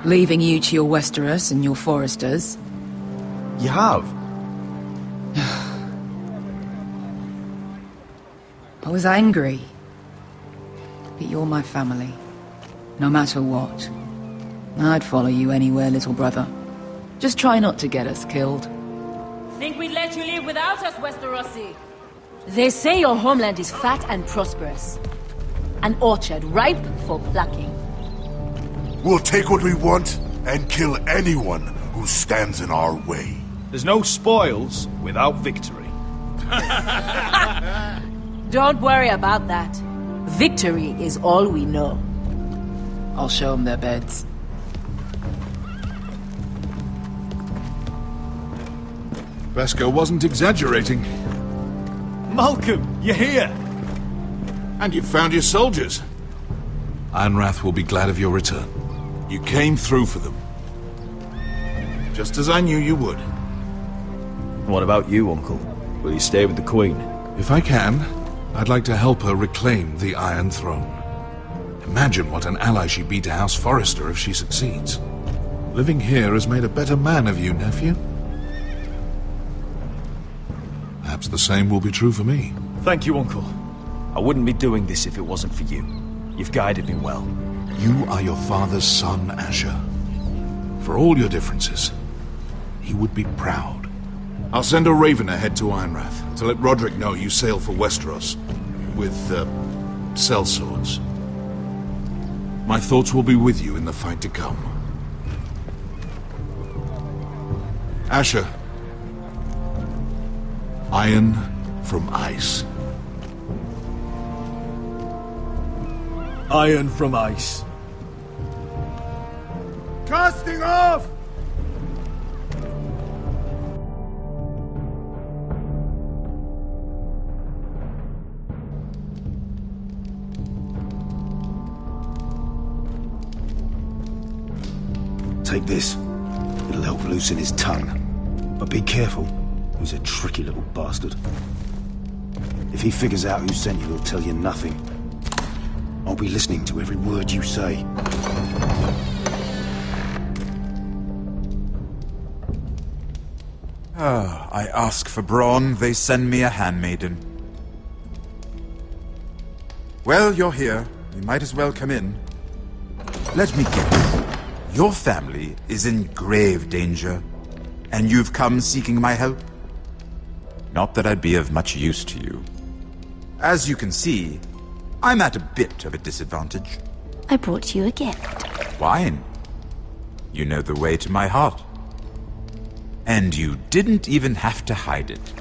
Leaving you to your Westeros and your Foresters. You have? I was angry. But you're my family. No matter what. I'd follow you anywhere, little brother. Just try not to get us killed. Think we'd let you live without us, Westerosi? They say your homeland is fat and prosperous. An orchard ripe for plucking. We'll take what we want and kill anyone who stands in our way. There's no spoils without victory. Don't worry about that. Victory is all we know. I'll show them their beds. Beskar wasn't exaggerating. Malcolm, you're here! And you've found your soldiers. Ironrath will be glad of your return. You came through for them. Just as I knew you would. What about you, Uncle? Will you stay with the Queen? If I can, I'd like to help her reclaim the Iron Throne. Imagine what an ally she'd be to House Forrester if she succeeds. Living here has made a better man of you, nephew. Perhaps the same will be true for me. Thank you, Uncle. I wouldn't be doing this if it wasn't for you. You've guided me well. You are your father's son, Asher. For all your differences, he would be proud. I'll send a raven ahead to Ironrath to let Roderick know you sail for Westeros with, sellswords. My thoughts will be with you in the fight to come. Asher. Iron from ice. Iron from ice. Casting off! Take this. It'll help loosen his tongue. But be careful. He's a tricky little bastard. If he figures out who sent you, he'll tell you nothing. I'll be listening to every word you say. I ask for brawn, they send me a handmaiden. Well, you're here. You might as well come in. Let me guess. Your family is in grave danger, and you've come seeking my help? Not that I'd be of much use to you. As you can see, I'm at a bit of a disadvantage. I brought you a gift. Wine. You know the way to my heart. And you didn't even have to hide it.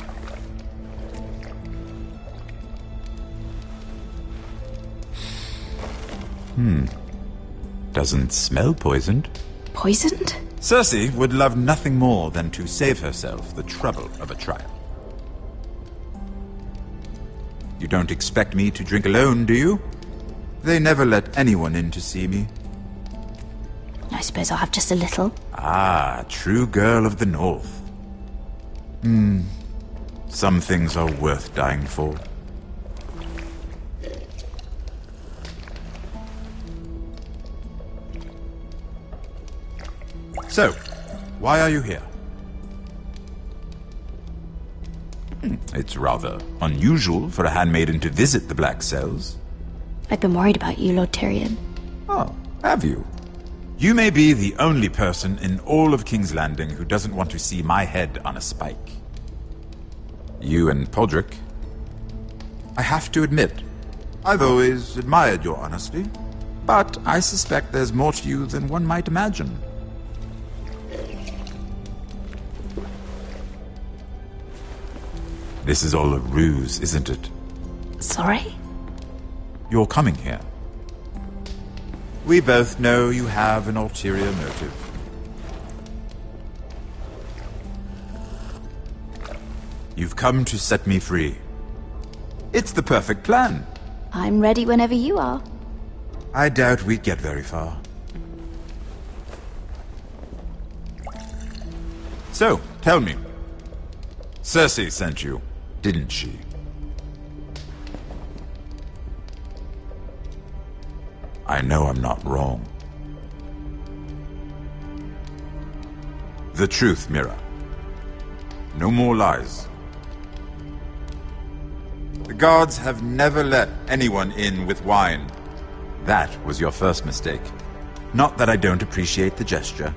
Doesn't smell poisoned. Poisoned? Cersei would love nothing more than to save herself the trouble of a trial. You don't expect me to drink alone, do you? They never let anyone in to see me. I suppose I'll have just a little. Ah, true girl of the North. Some things are worth dying for. So, why are you here? It's rather unusual for a handmaiden to visit the Black Cells. I've been worried about you, Lord Tyrion. Oh, have you? You may be the only person in all of King's Landing who doesn't want to see my head on a spike. You and Podrick. I have to admit, I've always admired your honesty, but I suspect there's more to you than one might imagine. This is all a ruse, isn't it? Sorry? You're coming here. We both know you have an ulterior motive. You've come to set me free. It's the perfect plan. I'm ready whenever you are. I doubt we'd get very far. So, tell me. Cersei sent you, didn't she? I know I'm not wrong. The truth, Mira. No more lies. The guards have never let anyone in with wine. That was your first mistake. Not that I don't appreciate the gesture.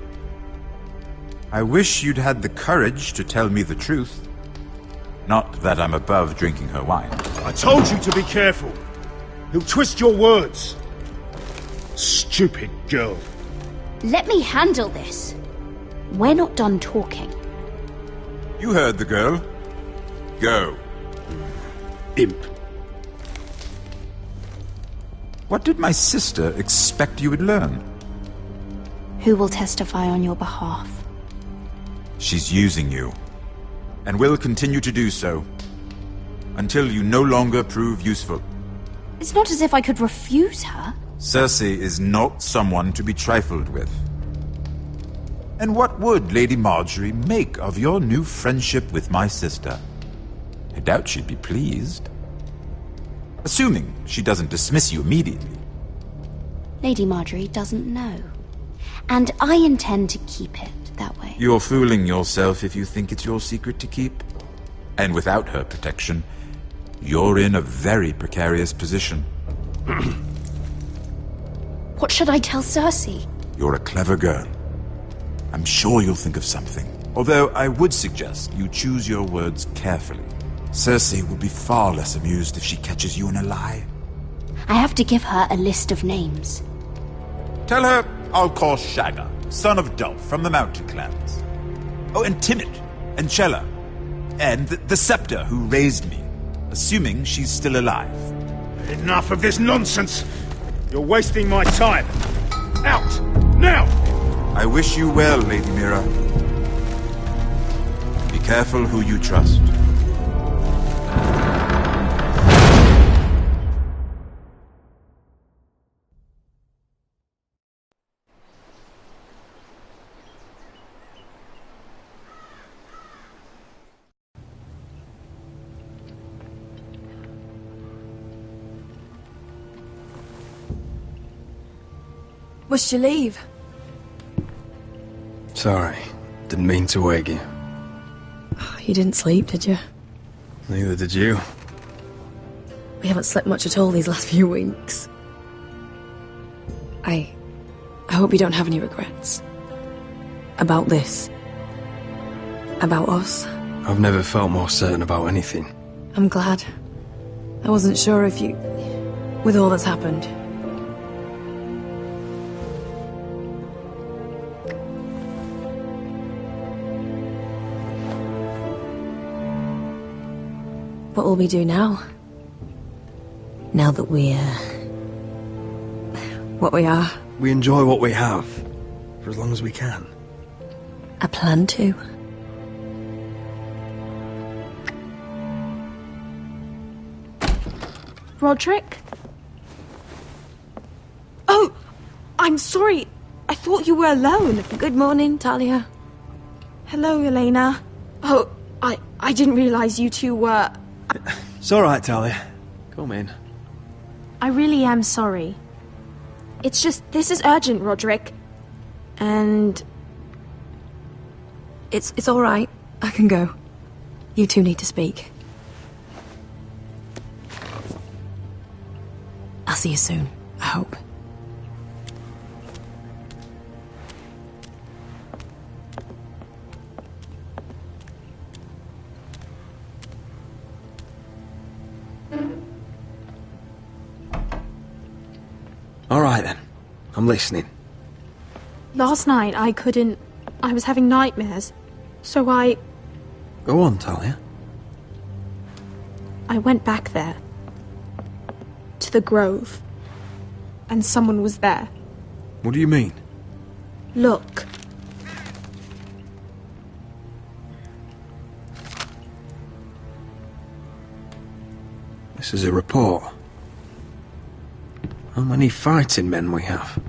I wish you'd had the courage to tell me the truth. Not that I'm above drinking her wine. I told you to be careful. He'll twist your words. Stupid girl. Let me handle this. We're not done talking. You heard the girl. Go. Imp. What did my sister expect you would learn? Who will testify on your behalf? She's using you, and will continue to do so, until you no longer prove useful. It's not as if I could refuse her. Cersei is not someone to be trifled with. And what would Lady Marjorie make of your new friendship with my sister? I doubt she'd be pleased. Assuming she doesn't dismiss you immediately. Lady Marjorie doesn't know. And I intend to keep it that way. You're fooling yourself if you think it's your secret to keep. And without her protection, you're in a very precarious position. What should I tell Cersei? You're a clever girl. I'm sure you'll think of something. Although I would suggest you choose your words carefully. Cersei will be far less amused if she catches you in a lie. I have to give her a list of names. Tell her I'll call Shagga, son of Dolph from the Mountain Clans. Oh, and Timid, and Chella, and the Scepter who raised me, assuming she's still alive. Enough of this nonsense! You're wasting my time! Out! Now! I wish you well, Lady Mira. Be careful who you trust. Must you leave? Sorry. Didn't mean to wake you. You didn't sleep, did you? Neither did you. We haven't slept much at all these last few weeks. I hope you don't have any regrets. About this. About us. I've never felt more certain about anything. I'm glad. I wasn't sure if you... with all that's happened. What will we do now? Now that we're... what we are? We enjoy what we have, for as long as we can. I plan to. Roderick? Oh, I'm sorry. I thought you were alone. Good morning, Talia. Hello, Elena. Oh, I didn't realize you two were... It's all right, Talia. Come in. I really am sorry. It's just, this is urgent, Roderick. And... It's all right. I can go. You two need to speak. I'll see you soon, I hope. All right, then. I'm listening. Last night, I was having nightmares. So Go on, Talia. I went back there. To the grove. And someone was there. What do you mean? Look. This is a report. How many fighting men we have?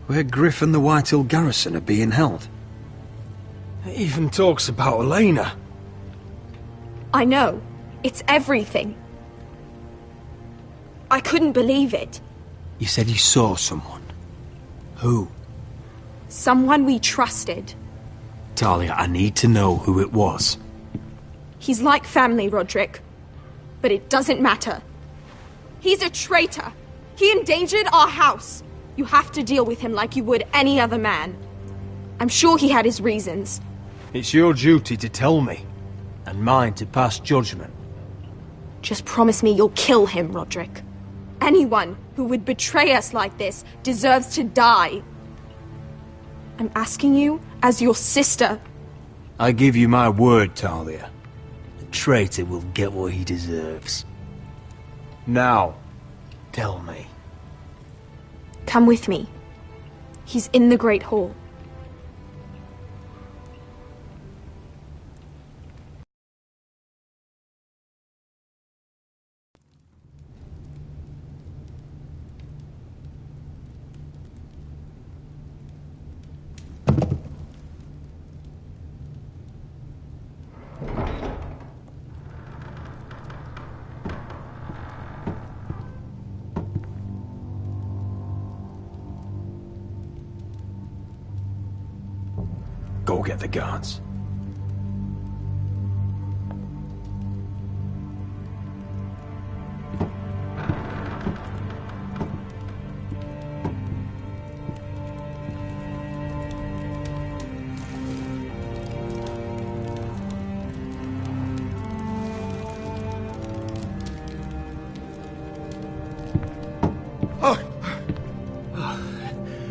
Where Griff and the Whitehill garrison are being held. It even talks about Elena. I know. It's everything. I couldn't believe it. You said you saw someone. Who? Someone we trusted. Talia, I need to know who it was. He's like family, Roderick. But it doesn't matter. He's a traitor. He endangered our house. You have to deal with him like you would any other man. I'm sure he had his reasons. It's your duty to tell me, and mine to pass judgment. Just promise me you'll kill him, Roderick. Anyone who would betray us like this deserves to die. I'm asking you as your sister. I give you my word, Talia. The traitor will get what he deserves. Now, tell me. Come with me. He's in the Great Hall. Go get the guards.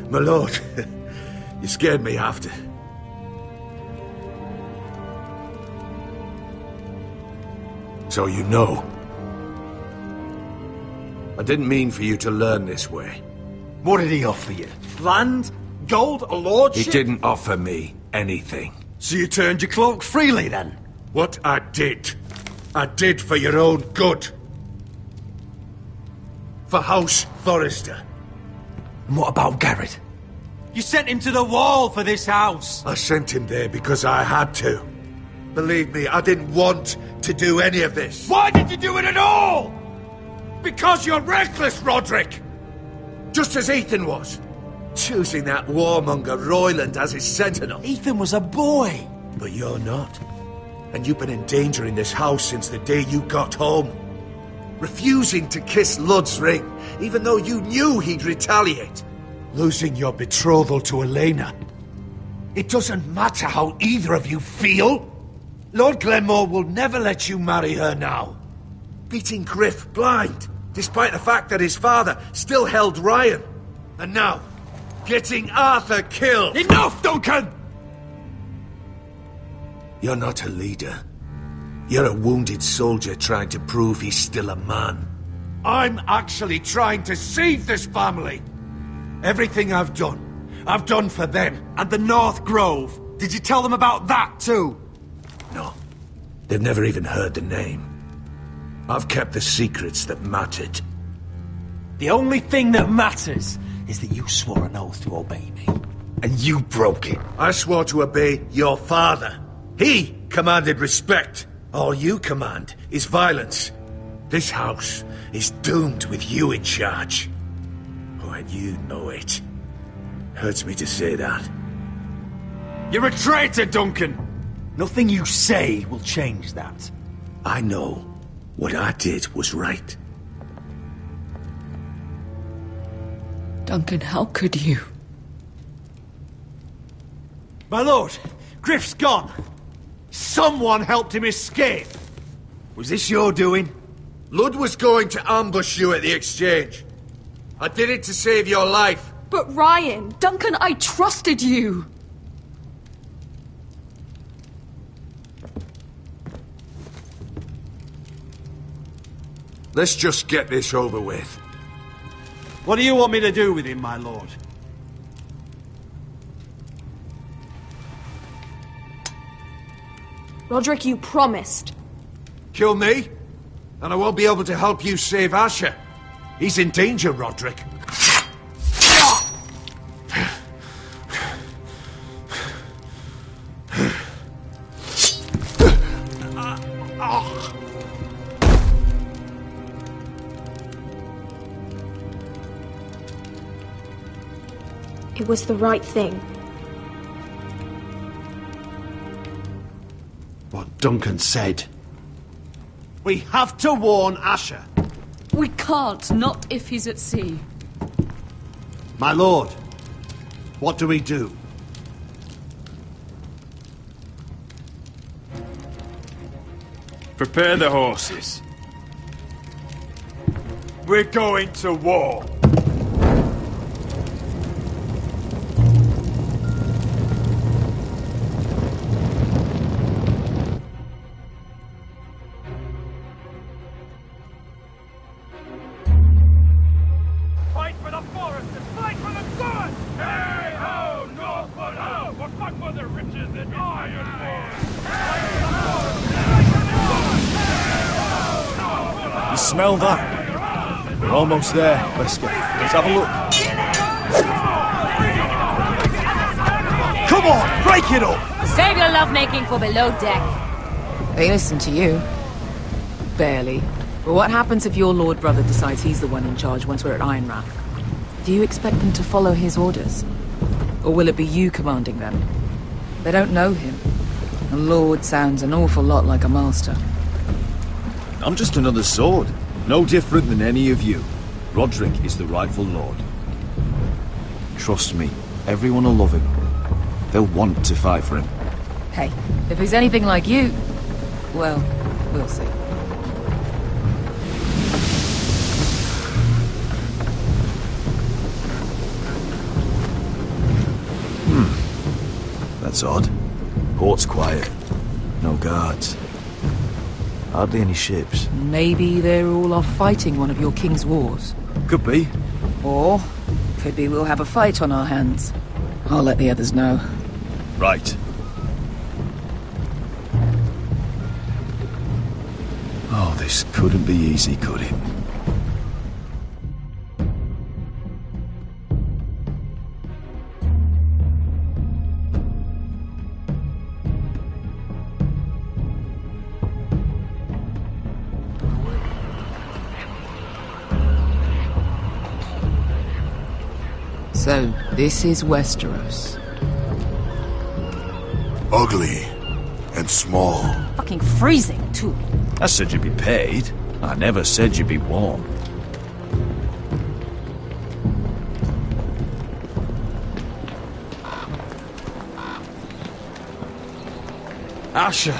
My lord, you scared me after. So you know. I didn't mean for you to learn this way. What did he offer you? Land? Gold? A lordship? He didn't offer me anything. So you turned your cloak freely, then? What I did for your own good. For House Forrester. And what about Garrett? You sent him to the wall for this house. I sent him there because I had to. Believe me, I didn't want to do any of this. Why did you do it at all? Because you're reckless, Roderick! Just as Ethan was. Choosing that warmonger Royland as his sentinel. Ethan was a boy. But you're not. And you've been endangering this house since the day you got home. Refusing to kiss Lud's ring, even though you knew he'd retaliate. Losing your betrothal to Elena. It doesn't matter how either of you feel. Lord Glenmore will never let you marry her now. Beating Griff blind, despite the fact that his father still held Ryan. And now, getting Arthur killed. Enough, Duncan! You're not a leader. You're a wounded soldier trying to prove he's still a man. I'm actually trying to save this family. Everything I've done for them. And the North Grove. Did you tell them about that too? No. They've never even heard the name. I've kept the secrets that mattered. The only thing that matters is that you swore an oath to obey me. And you broke it. I swore to obey your father. He commanded respect. All you command is violence. This house is doomed with you in charge. Oh, and you know it. Hurts me to say that. You're a traitor, Duncan! Nothing you say will change that. I know what I did was right. Duncan, how could you? My lord, Griff's gone. Someone helped him escape. Was this your doing? Lud was going to ambush you at the exchange. I did it to save your life. But Ryan, Duncan, I trusted you. Let's just get this over with. What do you want me to do with him, my lord? Roderick, you promised. Kill me, and I won't be able to help you save Asher. He's in danger, Roderick. It was the right thing. What Duncan said. We have to warn Asher. We can't, not if he's at sea. My lord, what do we do? Prepare the horses. We're going to war. Fight for the forest and fight for the sun! Hey ho, Northwood ho! For fuck for the riches and ironwood! You smell that? We're almost there, Wesker. Let's have a look. Come on, break it up! Save your lovemaking for below deck. They listen to you. Barely. But what happens if your lord brother decides he's the one in charge once we're at Ironrath? Do you expect them to follow his orders? Or will it be you commanding them? They don't know him. A lord sounds an awful lot like a master. I'm just another sword. No different than any of you. Roderick is the rightful lord. Trust me, everyone will love him. They'll want to fight for him. Hey, if he's anything like you, well, we'll see. That's odd. Port's quiet. No guards. Hardly any ships. Maybe they're all off fighting one of your king's wars. Could be. Or could be we'll have a fight on our hands. I'll let the others know. Right. Oh, this couldn't be easy, could it? So, this is Westeros. Ugly and small. Fucking freezing, too. I said you'd be paid. I never said you'd be warm. Asher,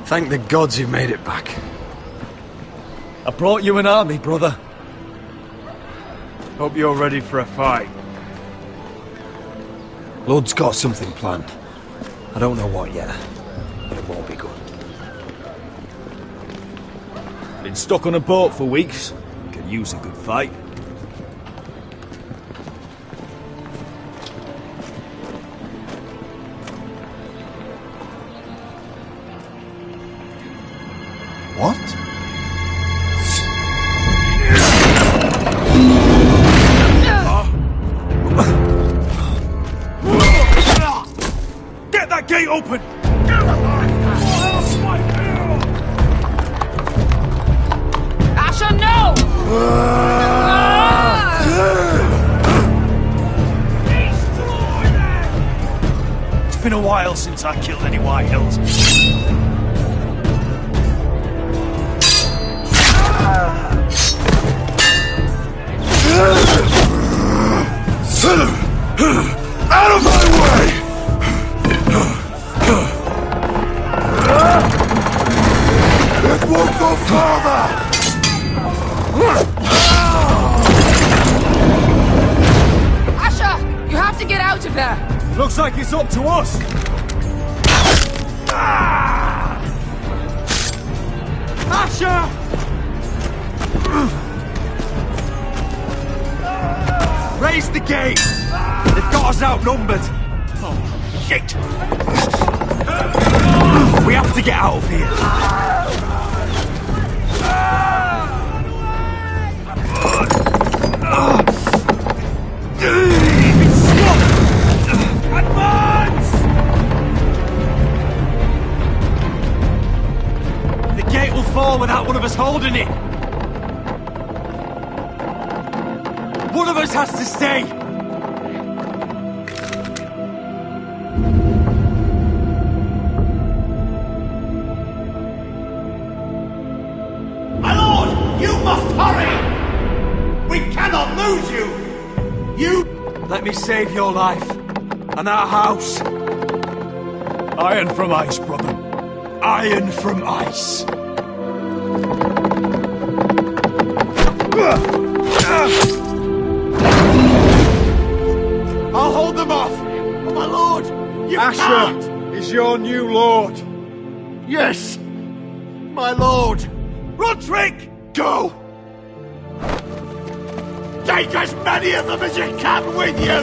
thank the gods you've made it back. I brought you an army, brother. Hope you're ready for a fight. Lord's got something planned. I don't know what yet, but it won't be good. Been stuck on a boat for weeks. Could use a good fight. What? Get that gate open! Asher, no! It's been a while since I killed any White Hills. Out of my way! It won't go further! Asher, you have to get out of there! Looks like it's up to us! Asher! Raise the gate! They've got us outnumbered! Oh, shit! We have to get out of here! It's stuck! Advance! The gate will fall without one of us holding it! One of us has to stay! My lord, you must hurry! We cannot lose you! Let me save your life, and our house. Iron from ice, brother. Iron from ice. I'll hold them off! Oh, my lord! You Asher can't! is your new lord. Yes! My lord! Roderick! Go! Take as many of them as you can with you!